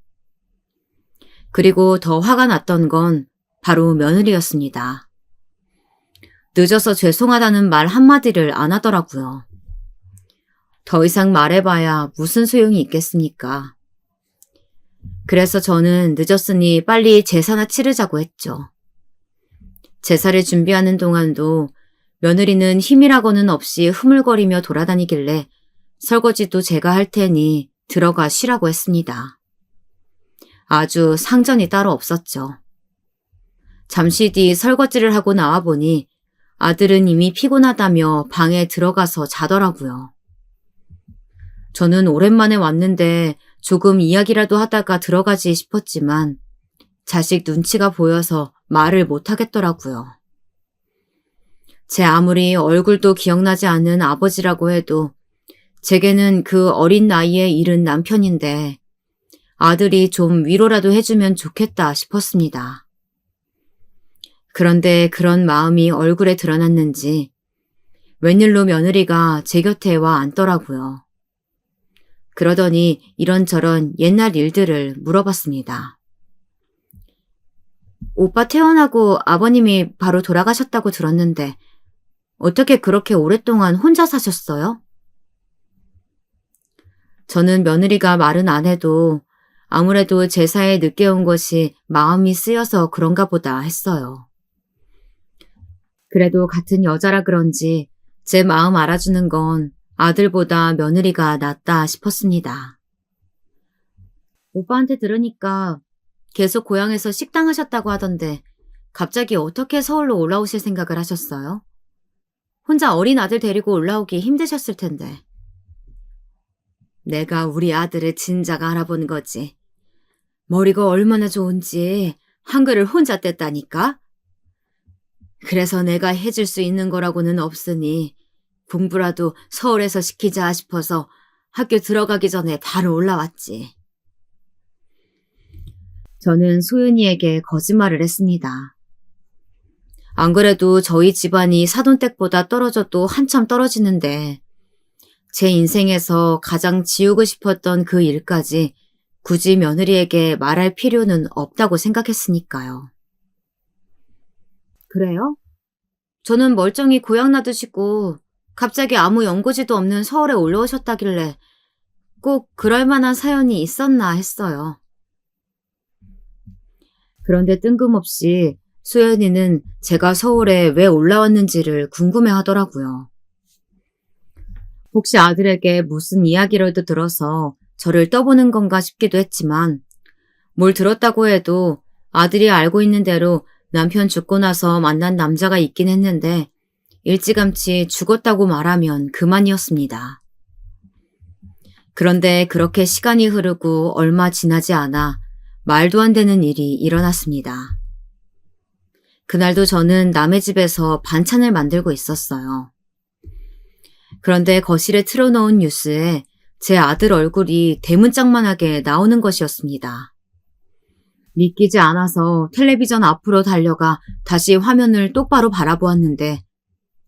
그리고 더 화가 났던 건 바로 며느리였습니다. 늦어서 죄송하다는 말 한마디를 안 하더라고요. 더 이상 말해봐야 무슨 소용이 있겠습니까? 그래서 저는 늦었으니 빨리 제사나 치르자고 했죠. 제사를 준비하는 동안도 며느리는 힘이라고는 없이 흐물거리며 돌아다니길래 설거지도 제가 할 테니 들어가 쉬라고 했습니다. 아주 상전이 따로 없었죠. 잠시 뒤 설거지를 하고 나와보니 아들은 이미 피곤하다며 방에 들어가서 자더라고요. 저는 오랜만에 왔는데 조금 이야기라도 하다가 들어가지 싶었지만 자식 눈치가 보여서 말을 못하겠더라고요. 제 아무리 얼굴도 기억나지 않는 아버지라고 해도 제게는 그 어린 나이에 잃은 남편인데 아들이 좀 위로라도 해주면 좋겠다 싶었습니다. 그런데 그런 마음이 얼굴에 드러났는지 웬일로 며느리가 제 곁에 와 앉더라고요. 그러더니 이런저런 옛날 일들을 물어봤습니다. 오빠 태어나고 아버님이 바로 돌아가셨다고 들었는데 어떻게 그렇게 오랫동안 혼자 사셨어요? 저는 며느리가 말은 안 해도 아무래도 제사에 늦게 온 것이 마음이 쓰여서 그런가 보다 했어요. 그래도 같은 여자라 그런지 제 마음 알아주는 건 아들보다 며느리가 낫다 싶었습니다. 오빠한테 들으니까 계속 고향에서 식당 하셨다고 하던데 갑자기 어떻게 서울로 올라오실 생각을 하셨어요? 혼자 어린 아들 데리고 올라오기 힘드셨을 텐데. 내가 우리 아들을 진작 알아본 거지. 머리가 얼마나 좋은지 한글을 혼자 뗐다니까? 그래서 내가 해줄 수 있는 거라고는 없으니 공부라도 서울에서 시키자 싶어서 학교 들어가기 전에 바로 올라왔지. 저는 소윤이에게 거짓말을 했습니다. 안 그래도 저희 집안이 사돈댁보다 떨어져도 한참 떨어지는데 제 인생에서 가장 지우고 싶었던 그 일까지 굳이 며느리에게 말할 필요는 없다고 생각했으니까요. 그래요? 저는 멀쩡히 고향 놔두시고 갑자기 아무 연고지도 없는 서울에 올라오셨다길래 꼭 그럴 만한 사연이 있었나 했어요. 그런데 뜬금없이 수연이는 제가 서울에 왜 올라왔는지를 궁금해 하더라고요. 혹시 아들에게 무슨 이야기라도 들어서 저를 떠보는 건가 싶기도 했지만 뭘 들었다고 해도 아들이 알고 있는 대로 남편 죽고 나서 만난 남자가 있긴 했는데 일찌감치 죽었다고 말하면 그만이었습니다. 그런데 그렇게 시간이 흐르고 얼마 지나지 않아 말도 안 되는 일이 일어났습니다. 그날도 저는 남의 집에서 반찬을 만들고 있었어요. 그런데 거실에 틀어놓은 뉴스에 제 아들 얼굴이 대문짝만하게 나오는 것이었습니다. 믿기지 않아서 텔레비전 앞으로 달려가 다시 화면을 똑바로 바라보았는데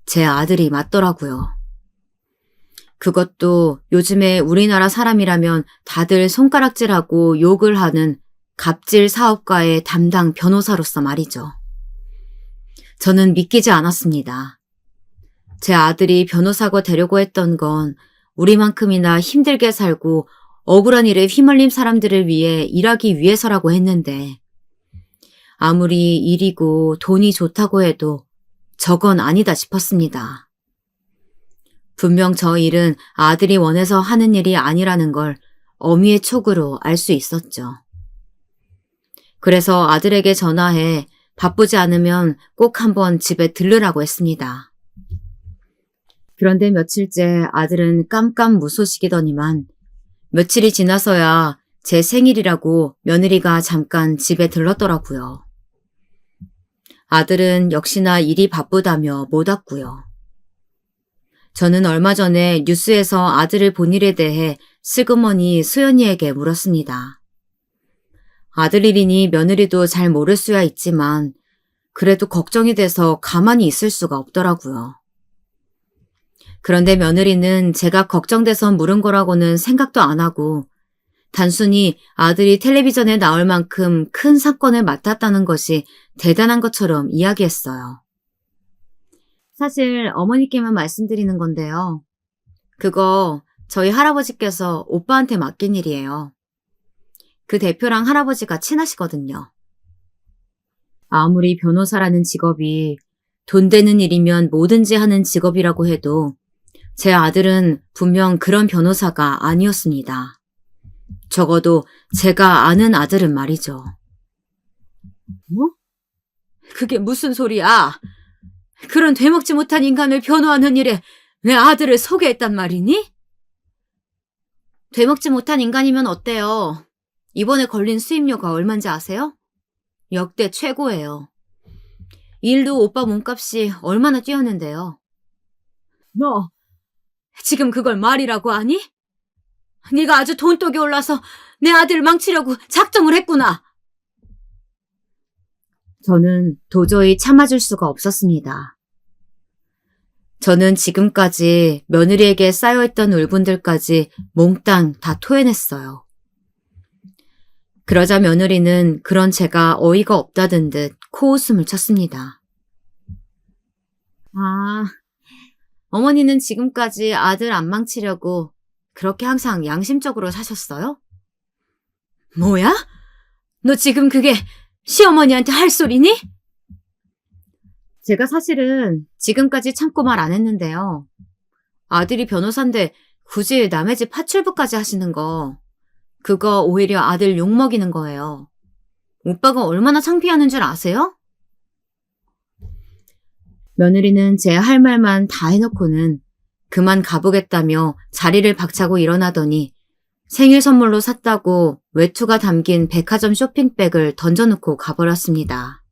제 아들이 맞더라고요. 그것도 요즘에 우리나라 사람이라면 다들 손가락질하고 욕을 하는 갑질 사업가의 담당 변호사로서 말이죠. 저는 믿기지 않았습니다. 제 아들이 변호사가 되려고 했던 건 우리만큼이나 힘들게 살고 억울한 일에 휘말린 사람들을 위해 일하기 위해서라고 했는데 아무리 일이고 돈이 좋다고 해도 저건 아니다 싶었습니다. 분명 저 일은 아들이 원해서 하는 일이 아니라는 걸 어미의 촉으로 알 수 있었죠. 그래서 아들에게 전화해 바쁘지 않으면 꼭 한번 집에 들르라고 했습니다. 그런데 며칠째 아들은 깜깜무소식이더니만 며칠이 지나서야 제 생일이라고 며느리가 잠깐 집에 들렀더라고요. 아들은 역시나 일이 바쁘다며 못 왔고요. 저는 얼마 전에 뉴스에서 아들을 본 일에 대해 슬그머니 수연이에게 물었습니다. 아들 일이니 며느리도 잘 모를 수야 있지만 그래도 걱정이 돼서 가만히 있을 수가 없더라고요. 그런데 며느리는 제가 걱정돼서 물은 거라고는 생각도 안 하고 단순히 아들이 텔레비전에 나올 만큼 큰 사건을 맡았다는 것이 대단한 것처럼 이야기했어요. 사실 어머니께만 말씀드리는 건데요. 그거 저희 할아버지께서 오빠한테 맡긴 일이에요. 그 대표랑 할아버지가 친하시거든요. 아무리 변호사라는 직업이 돈 되는 일이면 뭐든지 하는 직업이라고 해도 제 아들은 분명 그런 변호사가 아니었습니다. 적어도 제가 아는 아들은 말이죠. 뭐? 그게 무슨 소리야? 그런 되먹지 못한 인간을 변호하는 일에 왜 아들을 소개했단 말이니? 되먹지 못한 인간이면 어때요? 이번에 걸린 수임료가 얼만지 아세요? 역대 최고예요. 일도 오빠 몸값이 얼마나 뛰었는데요. 너 지금 그걸 말이라고 하니? 네가 아주 돈독이 올라서 내 아들을 망치려고 작정을 했구나. 저는 도저히 참아줄 수가 없었습니다. 저는 지금까지 며느리에게 쌓여있던 울분들까지 몽땅 다 토해냈어요. 그러자 며느리는 그런 제가 어이가 없다던 듯 코웃음을 쳤습니다. 아, 어머니는 지금까지 아들 안 망치려고 그렇게 항상 양심적으로 사셨어요? 뭐야? 너 지금 그게 시어머니한테 할 소리니? 제가 사실은 지금까지 참고 말 안 했는데요. 아들이 변호사인데 굳이 남의 집 파출부까지 하시는 거, 그거 오히려 아들 욕먹이는 거예요. 오빠가 얼마나 창피하는 줄 아세요? 며느리는 제 할 말만 다 해놓고는 그만 가보겠다며 자리를 박차고 일어나더니 생일 선물로 샀다고 외투가 담긴 백화점 쇼핑백을 던져놓고 가버렸습니다.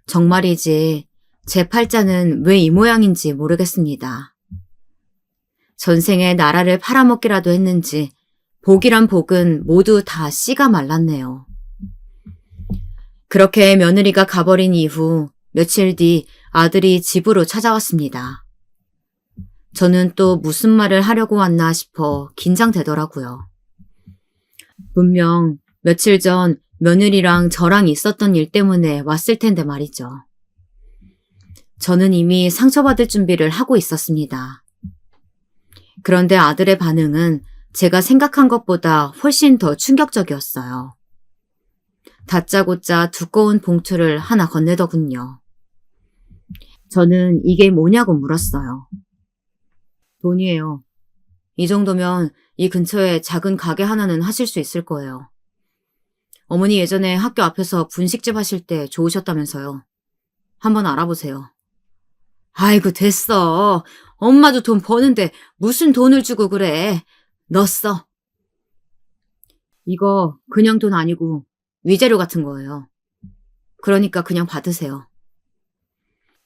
정말이지 제 팔자는 왜 이 모양인지 모르겠습니다. 전생에 나라를 팔아먹기라도 했는지 복이란 복은 모두 다 씨가 말랐네요. 그렇게 며느리가 가버린 이후 며칠 뒤 아들이 집으로 찾아왔습니다. 저는 또 무슨 말을 하려고 왔나 싶어 긴장되더라고요. 분명 며칠 전 며느리랑 저랑 있었던 일 때문에 왔을 텐데 말이죠. 저는 이미 상처받을 준비를 하고 있었습니다. 그런데 아들의 반응은 제가 생각한 것보다 훨씬 더 충격적이었어요. 다짜고짜 두꺼운 봉투를 하나 건네더군요. 저는 이게 뭐냐고 물었어요. 돈이에요. 이 정도면 이 근처에 작은 가게 하나는 하실 수 있을 거예요. 어머니 예전에 학교 앞에서 분식집 하실 때 좋으셨다면서요. 한번 알아보세요. 아이고 됐어. 엄마도 돈 버는데 무슨 돈을 주고 그래. 너 써. 이거 그냥 돈 아니고 위자료 같은 거예요. 그러니까 그냥 받으세요.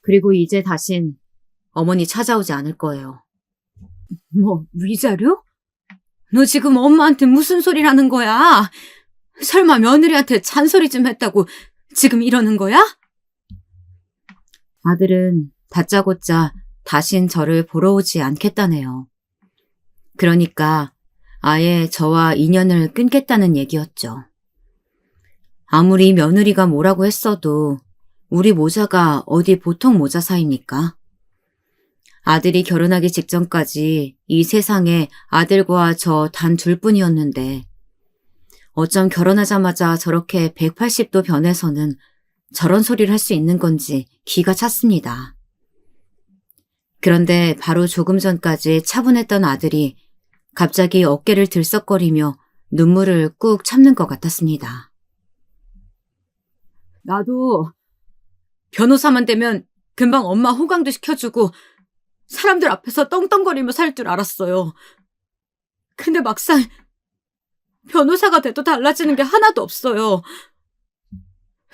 그리고 이제 다신 어머니 찾아오지 않을 거예요. 뭐 위자료? 너 지금 엄마한테 무슨 소리라는 거야? 설마 며느리한테 잔소리 좀 했다고 지금 이러는 거야? 아들은 다짜고짜 다신 저를 보러 오지 않겠다네요. 그러니까 아예 저와 인연을 끊겠다는 얘기였죠. 아무리 며느리가 뭐라고 했어도 우리 모자가 어디 보통 모자 사이입니까? 아들이 결혼하기 직전까지 이 세상에 아들과 저 단 둘뿐이었는데 어쩜 결혼하자마자 저렇게 180도 변해서는 저런 소리를 할 수 있는 건지 기가 찼습니다. 그런데 바로 조금 전까지 차분했던 아들이 갑자기 어깨를 들썩거리며 눈물을 꾹 참는 것 같았습니다. 나도 변호사만 되면 금방 엄마 호강도 시켜주고 사람들 앞에서 떵떵거리며 살 줄 알았어요. 근데 막상 변호사가 돼도 달라지는 게 하나도 없어요.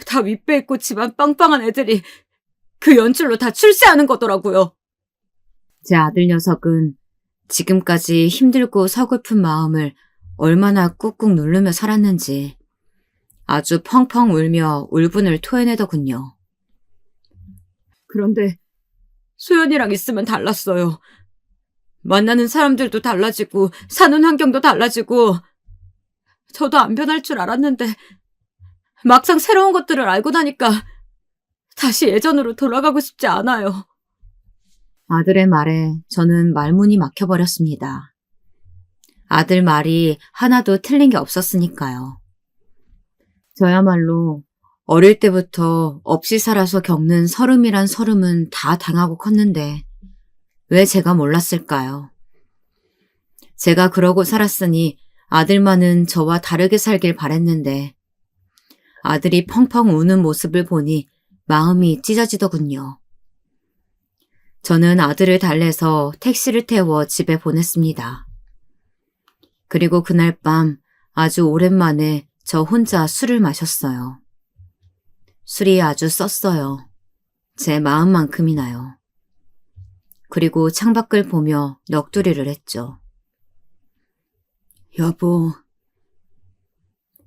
다 윗배 있고 집안 빵빵한 애들이 그 연출로 다 출세하는 거더라고요. 제 아들 녀석은 지금까지 힘들고 서글픈 마음을 얼마나 꾹꾹 누르며 살았는지 아주 펑펑 울며 울분을 토해내더군요. 그런데 소연이랑 있으면 달랐어요. 만나는 사람들도 달라지고 사는 환경도 달라지고 저도 안 변할 줄 알았는데 막상 새로운 것들을 알고 나니까 다시 예전으로 돌아가고 싶지 않아요. 아들의 말에 저는 말문이 막혀버렸습니다. 아들 말이 하나도 틀린 게 없었으니까요. 저야말로 어릴 때부터 없이 살아서 겪는 서름이란 서름은 다 당하고 컸는데 왜 제가 몰랐을까요? 제가 그러고 살았으니 아들만은 저와 다르게 살길 바랬는데 아들이 펑펑 우는 모습을 보니 마음이 찢어지더군요. 저는 아들을 달래서 택시를 태워 집에 보냈습니다. 그리고 그날 밤 아주 오랜만에 저 혼자 술을 마셨어요. 술이 아주 썼어요. 제 마음만큼이나요. 그리고 창밖을 보며 넋두리를 했죠. 여보,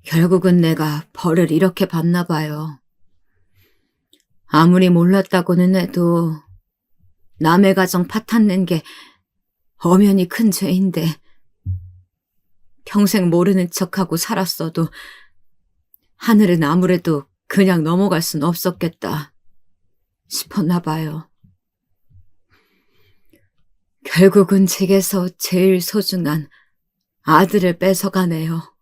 결국은 내가 벌을 이렇게 받나 봐요. 아무리 몰랐다고는 해도 남의 가정 파탄낸 게 엄연히 큰 죄인데 평생 모르는 척하고 살았어도 하늘은 아무래도 그냥 넘어갈 순 없었겠다 싶었나 봐요. 결국은 제게서 제일 소중한 아들을 뺏어가네요.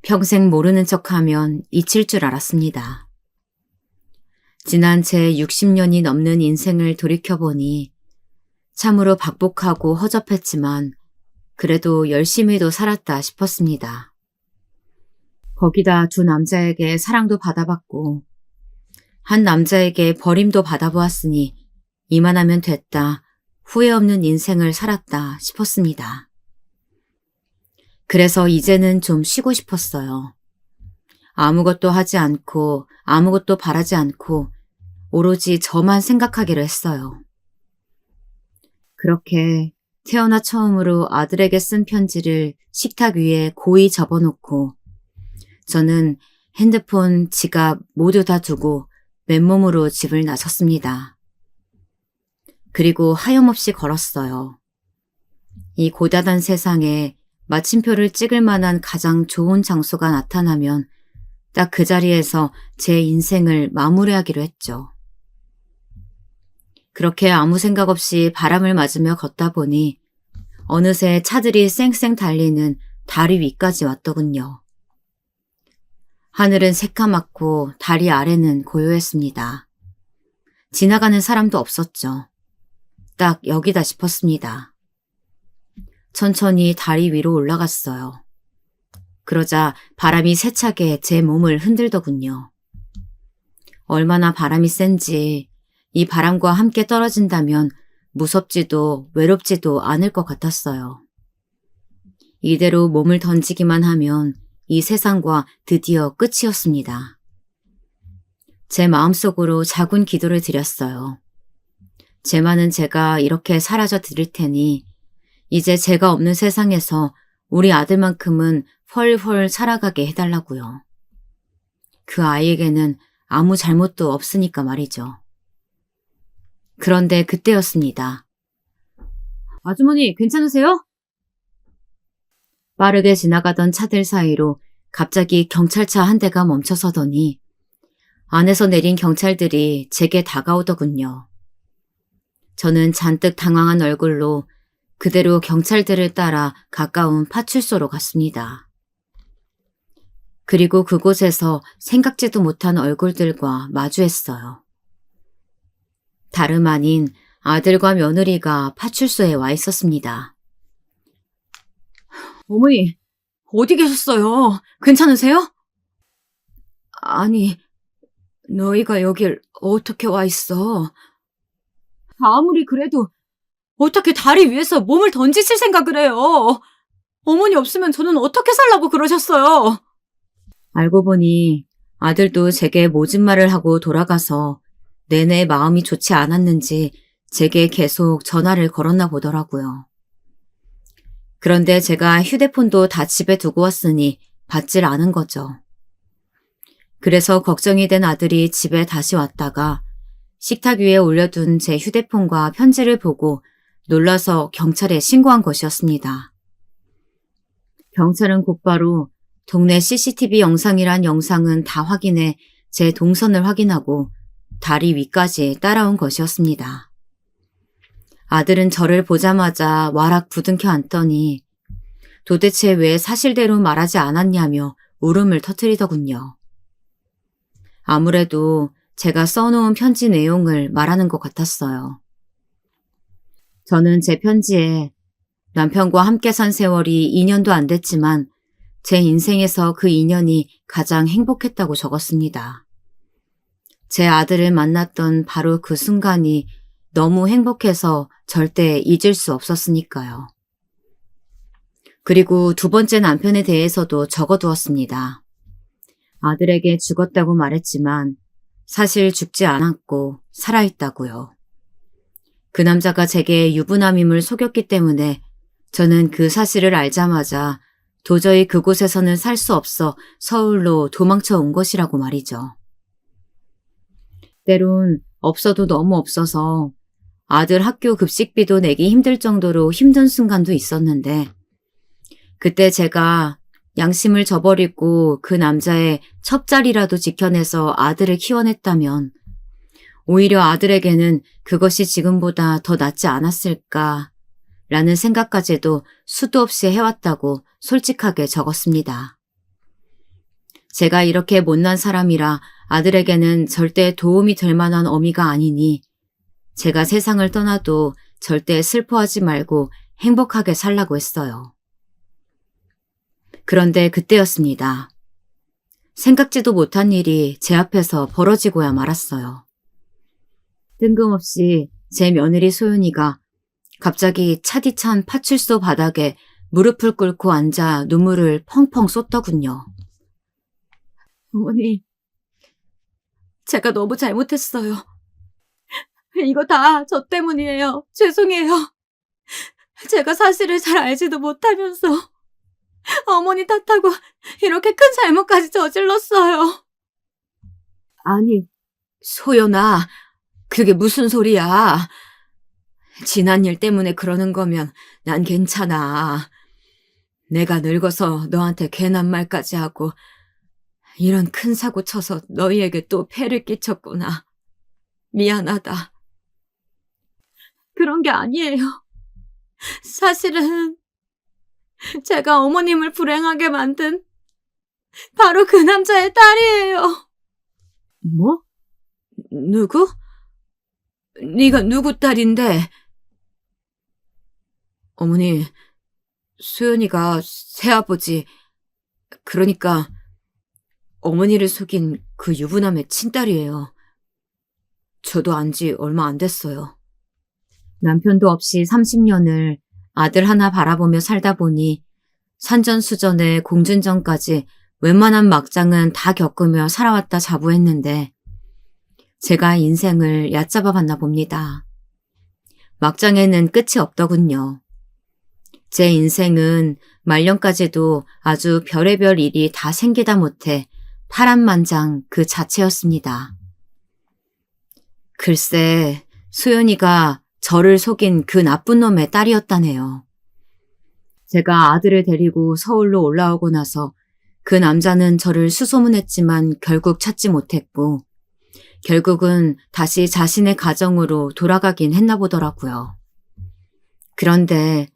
평생 모르는 척하면 잊힐 줄 알았습니다. 지난 제 60년이 넘는 인생을 돌이켜보니 참으로 박복하고 허접했지만 그래도 열심히도 살았다 싶었습니다. 거기다 두 남자에게 사랑도 받아봤고 한 남자에게 버림도 받아보았으니 이만하면 됐다, 후회 없는 인생을 살았다 싶었습니다. 그래서 이제는 좀 쉬고 싶었어요. 아무것도 하지 않고 아무것도 바라지 않고 오로지 저만 생각하기로 했어요. 그렇게 태어나 처음으로 아들에게 쓴 편지를 식탁 위에 고이 접어놓고 저는 핸드폰, 지갑 모두 다 두고 맨몸으로 집을 나섰습니다. 그리고 하염없이 걸었어요. 이 고다단 세상에 마침표를 찍을 만한 가장 좋은 장소가 나타나면 딱 그 자리에서 제 인생을 마무리하기로 했죠. 그렇게 아무 생각 없이 바람을 맞으며 걷다 보니 어느새 차들이 쌩쌩 달리는 다리 위까지 왔더군요. 하늘은 새까맣고 다리 아래는 고요했습니다. 지나가는 사람도 없었죠. 딱 여기다 싶었습니다. 천천히 다리 위로 올라갔어요. 그러자 바람이 세차게 제 몸을 흔들더군요. 얼마나 바람이 센지 이 바람과 함께 떨어진다면 무섭지도 외롭지도 않을 것 같았어요. 이대로 몸을 던지기만 하면 이 세상과 드디어 끝이었습니다. 제 마음속으로 작은 기도를 드렸어요. 제만은 제가 이렇게 사라져 드릴 테니 이제 제가 없는 세상에서 우리 아들만큼은 헐헐 살아가게 해달라고요. 그 아이에게는 아무 잘못도 없으니까 말이죠. 그런데 그때였습니다. 아주머니 괜찮으세요? 빠르게 지나가던 차들 사이로 갑자기 경찰차 한 대가 멈춰서더니 안에서 내린 경찰들이 제게 다가오더군요. 저는 잔뜩 당황한 얼굴로 그대로 경찰들을 따라 가까운 파출소로 갔습니다. 그리고 그곳에서 생각지도 못한 얼굴들과 마주했어요. 다름 아닌 아들과 며느리가 파출소에 와 있었습니다. 어머니, 어디 계셨어요? 괜찮으세요? 아니, 너희가 여길 어떻게 와 있어? 아무리 그래도 어떻게 다리 위에서 몸을 던지실 생각을 해요? 어머니 없으면 저는 어떻게 살라고 그러셨어요? 알고 보니 아들도 제게 모진 말을 하고 돌아가서 내내 마음이 좋지 않았는지 제게 계속 전화를 걸었나 보더라고요. 그런데 제가 휴대폰도 다 집에 두고 왔으니 받질 않은 거죠. 그래서 걱정이 된 아들이 집에 다시 왔다가 식탁 위에 올려둔 제 휴대폰과 편지를 보고 놀라서 경찰에 신고한 것이었습니다. 경찰은 곧바로 동네 CCTV 영상이란 영상은 다 확인해 제 동선을 확인하고 다리 위까지 따라온 것이었습니다. 아들은 저를 보자마자 와락 부둥켜 앉더니 도대체 왜 사실대로 말하지 않았냐며 울음을 터뜨리더군요. 아무래도 제가 써놓은 편지 내용을 말하는 것 같았어요. 저는 제 편지에 남편과 함께 산 세월이 2년도 안 됐지만 제 인생에서 그 2년이 가장 행복했다고 적었습니다. 제 아들을 만났던 바로 그 순간이 너무 행복해서 절대 잊을 수 없었으니까요. 그리고 두 번째 남편에 대해서도 적어두었습니다. 아들에게 죽었다고 말했지만 사실 죽지 않았고 살아있다고요. 그 남자가 제게 유부남임을 속였기 때문에 저는 그 사실을 알자마자 도저히 그곳에서는 살 수 없어 서울로 도망쳐 온 것이라고 말이죠. 때론 없어도 너무 없어서 아들 학교 급식비도 내기 힘들 정도로 힘든 순간도 있었는데 그때 제가 양심을 저버리고 그 남자의 첩자리라도 지켜내서 아들을 키워냈다면 오히려 아들에게는 그것이 지금보다 더 낫지 않았을까 라는 생각까지도 수도 없이 해왔다고 솔직하게 적었습니다. 제가 이렇게 못난 사람이라 아들에게는 절대 도움이 될 만한 어미가 아니니 제가 세상을 떠나도 절대 슬퍼하지 말고 행복하게 살라고 했어요. 그런데 그때였습니다. 생각지도 못한 일이 제 앞에서 벌어지고야 말았어요. 뜬금없이 제 며느리 소윤이가 갑자기 차디찬 파출소 바닥에 무릎을 꿇고 앉아 눈물을 펑펑 쏟더군요. 어머니, 제가 너무 잘못했어요. 이거 다 저 때문이에요. 죄송해요. 제가 사실을 잘 알지도 못하면서 어머니 탓하고 이렇게 큰 잘못까지 저질렀어요. 아니, 소연아, 그게 무슨 소리야. 지난 일 때문에 그러는 거면 난 괜찮아. 내가 늙어서 너한테 괜한 말까지 하고 이런 큰 사고 쳐서 너희에게 또 폐를 끼쳤구나. 미안하다. 그런 게 아니에요. 사실은 제가 어머님을 불행하게 만든 바로 그 남자의 딸이에요. 뭐? 누구? 네가 누구 딸인데? 어머니, 수연이가 새아버지, 그러니까 어머니를 속인 그 유부남의 친딸이에요. 저도 안 지 얼마 안 됐어요. 남편도 없이 30년을 아들 하나 바라보며 살다 보니 산전수전에 공준전까지 웬만한 막장은 다 겪으며 살아왔다 자부했는데 제가 인생을 얕잡아 봤나 봅니다. 막장에는 끝이 없더군요. 제 인생은 말년까지도 아주 별의별 일이 다 생기다 못해 파란만장 그 자체였습니다. 글쎄, 수연이가 저를 속인 그 나쁜 놈의 딸이었다네요. 제가 아들을 데리고 서울로 올라오고 나서 그 남자는 저를 수소문했지만 결국 찾지 못했고 결국은 다시 자신의 가정으로 돌아가긴 했나 보더라고요. 그런데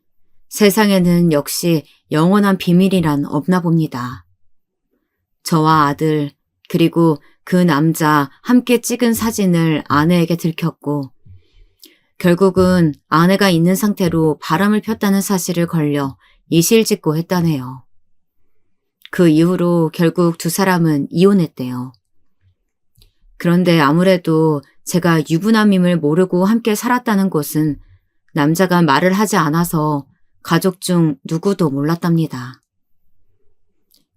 세상에는 역시 영원한 비밀이란 없나 봅니다. 저와 아들 그리고 그 남자 함께 찍은 사진을 아내에게 들켰고 결국은 아내가 있는 상태로 바람을 폈다는 사실을 걸려 이실직고 했다네요. 그 이후로 결국 두 사람은 이혼했대요. 그런데 아무래도 제가 유부남임을 모르고 함께 살았다는 것은 남자가 말을 하지 않아서 가족 중 누구도 몰랐답니다.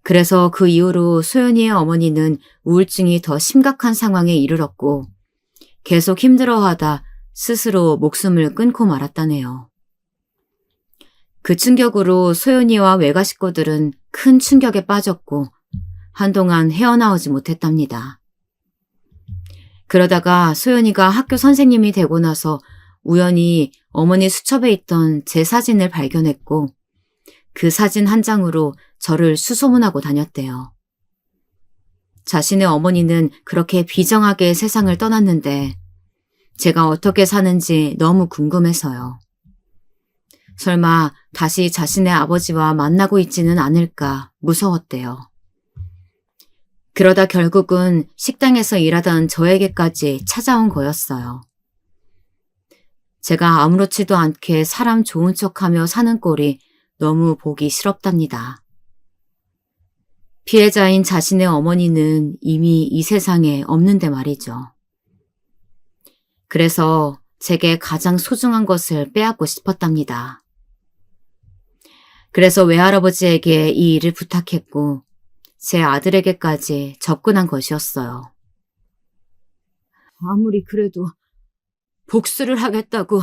그래서 그 이후로 소연이의 어머니는 우울증이 더 심각한 상황에 이르렀고 계속 힘들어하다 스스로 목숨을 끊고 말았다네요. 그 충격으로 소연이와 외가 식구들은 큰 충격에 빠졌고 한동안 헤어나오지 못했답니다. 그러다가 소연이가 학교 선생님이 되고 나서 우연히 어머니 수첩에 있던 제 사진을 발견했고 그 사진 한 장으로 저를 수소문하고 다녔대요. 자신의 어머니는 그렇게 비정하게 세상을 떠났는데 제가 어떻게 사는지 너무 궁금해서요. 설마 다시 자신의 아버지와 만나고 있지는 않을까 무서웠대요. 그러다 결국은 식당에서 일하던 저에게까지 찾아온 거였어요. 제가 아무렇지도 않게 사람 좋은 척하며 사는 꼴이 너무 보기 싫었답니다. 피해자인 자신의 어머니는 이미 이 세상에 없는데 말이죠. 그래서 제게 가장 소중한 것을 빼앗고 싶었답니다. 그래서 외할아버지에게 이 일을 부탁했고 제 아들에게까지 접근한 것이었어요. 아무리 그래도 복수를 하겠다고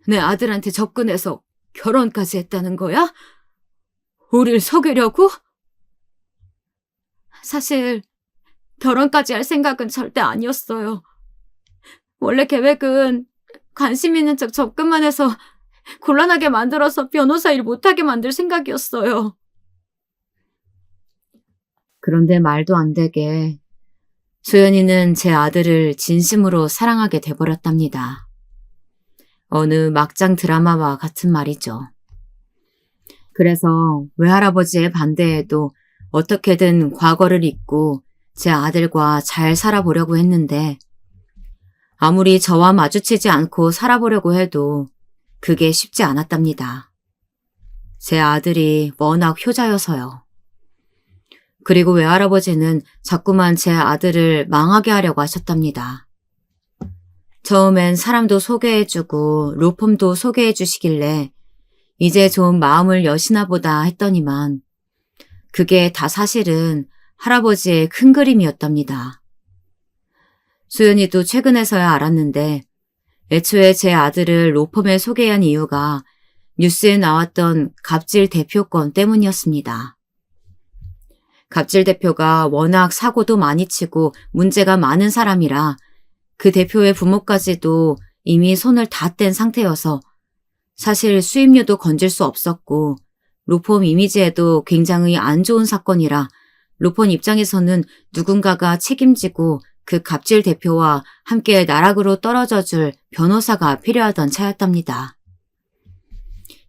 내 아들한테 접근해서 결혼까지 했다는 거야? 우릴 속이려고? 사실 결혼까지 할 생각은 절대 아니었어요. 원래 계획은 관심 있는 척 접근만 해서 곤란하게 만들어서 변호사 일 못하게 만들 생각이었어요. 그런데 말도 안 되게 소연이는 제 아들을 진심으로 사랑하게 돼버렸답니다. 어느 막장 드라마와 같은 말이죠. 그래서 외할아버지의 반대에도 어떻게든 과거를 잊고 제 아들과 잘 살아보려고 했는데 아무리 저와 마주치지 않고 살아보려고 해도 그게 쉽지 않았답니다. 제 아들이 워낙 효자여서요. 그리고 외할아버지는 자꾸만 제 아들을 망하게 하려고 하셨답니다. 처음엔 사람도 소개해주고 로펌도 소개해주시길래 이제 좀 마음을 여시나 보다 했더니만 그게 다 사실은 할아버지의 큰 그림이었답니다. 수연이도 최근에서야 알았는데 애초에 제 아들을 로펌에 소개한 이유가 뉴스에 나왔던 갑질 대표 건 때문이었습니다. 갑질 대표가 워낙 사고도 많이 치고 문제가 많은 사람이라 그 대표의 부모까지도 이미 손을 다 뗀 상태여서 사실 수임료도 건질 수 없었고 로펌 이미지에도 굉장히 안 좋은 사건이라 로펌 입장에서는 누군가가 책임지고 그 갑질 대표와 함께 나락으로 떨어져 줄 변호사가 필요하던 차였답니다.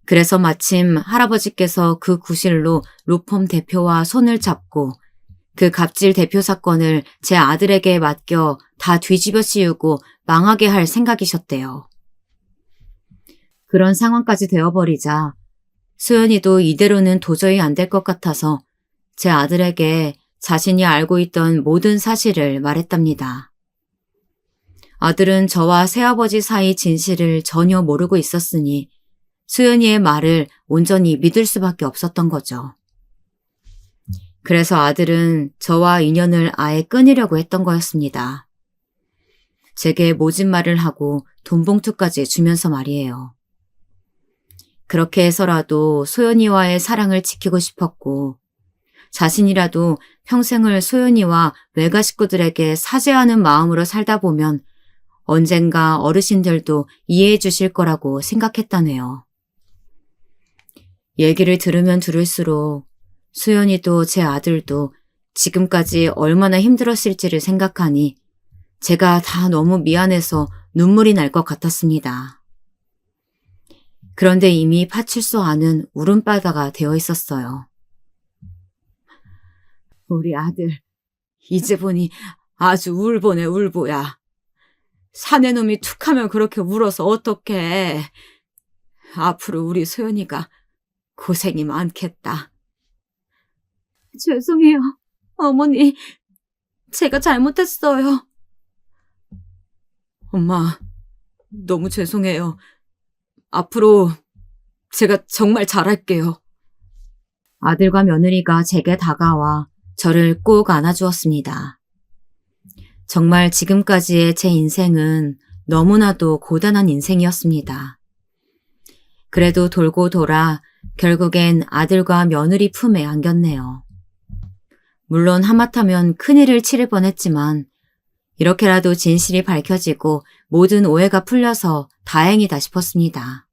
그래서 마침 할아버지께서 그 구실로 로펌 대표와 손을 잡고 그 갑질 대표 사건을 제 아들에게 맡겨 다 뒤집어 씌우고 망하게 할 생각이셨대요. 그런 상황까지 되어버리자 수연이도 이대로는 도저히 안 될 것 같아서 제 아들에게 자신이 알고 있던 모든 사실을 말했답니다. 아들은 저와 새아버지 사이 진실을 전혀 모르고 있었으니 수연이의 말을 온전히 믿을 수밖에 없었던 거죠. 그래서 아들은 저와 인연을 아예 끊으려고 했던 거였습니다. 제게 모진 말을 하고 돈봉투까지 주면서 말이에요. 그렇게 해서라도 소연이와의 사랑을 지키고 싶었고 자신이라도 평생을 소연이와 외가 식구들에게 사죄하는 마음으로 살다 보면 언젠가 어르신들도 이해해 주실 거라고 생각했다네요. 얘기를 들으면 들을수록 수연이도 제 아들도 지금까지 얼마나 힘들었을지를 생각하니 제가 다 너무 미안해서 눈물이 날 것 같았습니다. 그런데 이미 파출소 안은 울음바다가 되어 있었어요. 우리 아들, 이제 보니 아주 울보네 울보야. 사내 놈이 툭하면 그렇게 울어서 어떡해. 앞으로 우리 소연이가 고생이 많겠다. 죄송해요, 어머니. 제가 잘못했어요. 엄마, 너무 죄송해요. 앞으로 제가 정말 잘할게요. 아들과 며느리가 제게 다가와 저를 꼭 안아주었습니다. 정말 지금까지의 제 인생은 너무나도 고단한 인생이었습니다. 그래도 돌고 돌아 결국엔 아들과 며느리 품에 안겼네요. 물론 하마터면 큰일을 치를 뻔했지만 이렇게라도 진실이 밝혀지고 모든 오해가 풀려서 다행이다 싶었습니다.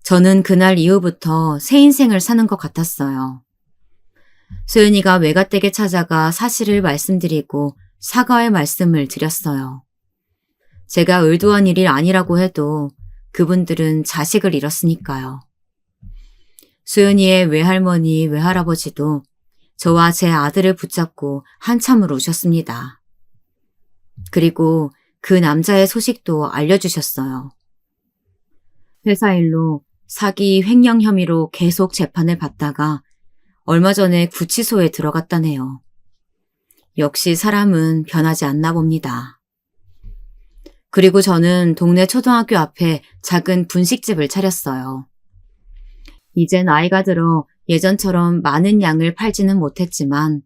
저는 그날 이후부터 새 인생을 사는 것 같았어요. 소연이가 외가댁에 찾아가 사실을 말씀드리고 사과의 말씀을 드렸어요. 제가 의도한 일이 아니라고 해도 그분들은 자식을 잃었으니까요. 소연이의 외할머니, 외할아버지도 저와 제 아들을 붙잡고 한참을 우셨습니다. 그리고 그 남자의 소식도 알려주셨어요. 회사 일로 사기 횡령 혐의로 계속 재판을 받다가 얼마 전에 구치소에 들어갔다네요. 역시 사람은 변하지 않나 봅니다. 그리고 저는 동네 초등학교 앞에 작은 분식집을 차렸어요. 이제 나이가 들어 예전처럼 많은 양을 팔지는 못했지만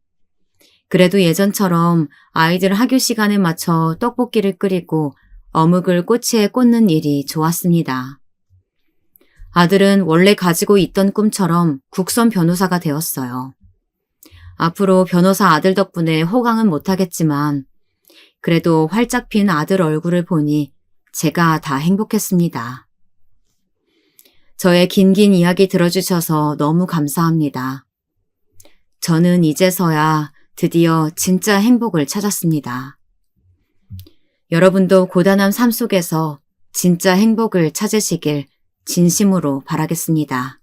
그래도 예전처럼 아이들 학교 시간에 맞춰 떡볶이를 끓이고 어묵을 꼬치에 꽂는 일이 좋았습니다. 아들은 원래 가지고 있던 꿈처럼 국선 변호사가 되었어요. 앞으로 변호사 아들 덕분에 호강은 못하겠지만 그래도 활짝 핀 아들 얼굴을 보니 제가 다 행복했습니다. 저의 긴긴 이야기 들어주셔서 너무 감사합니다. 저는 이제서야 드디어 진짜 행복을 찾았습니다. 여러분도 고단한 삶 속에서 진짜 행복을 찾으시길 진심으로 바라겠습니다.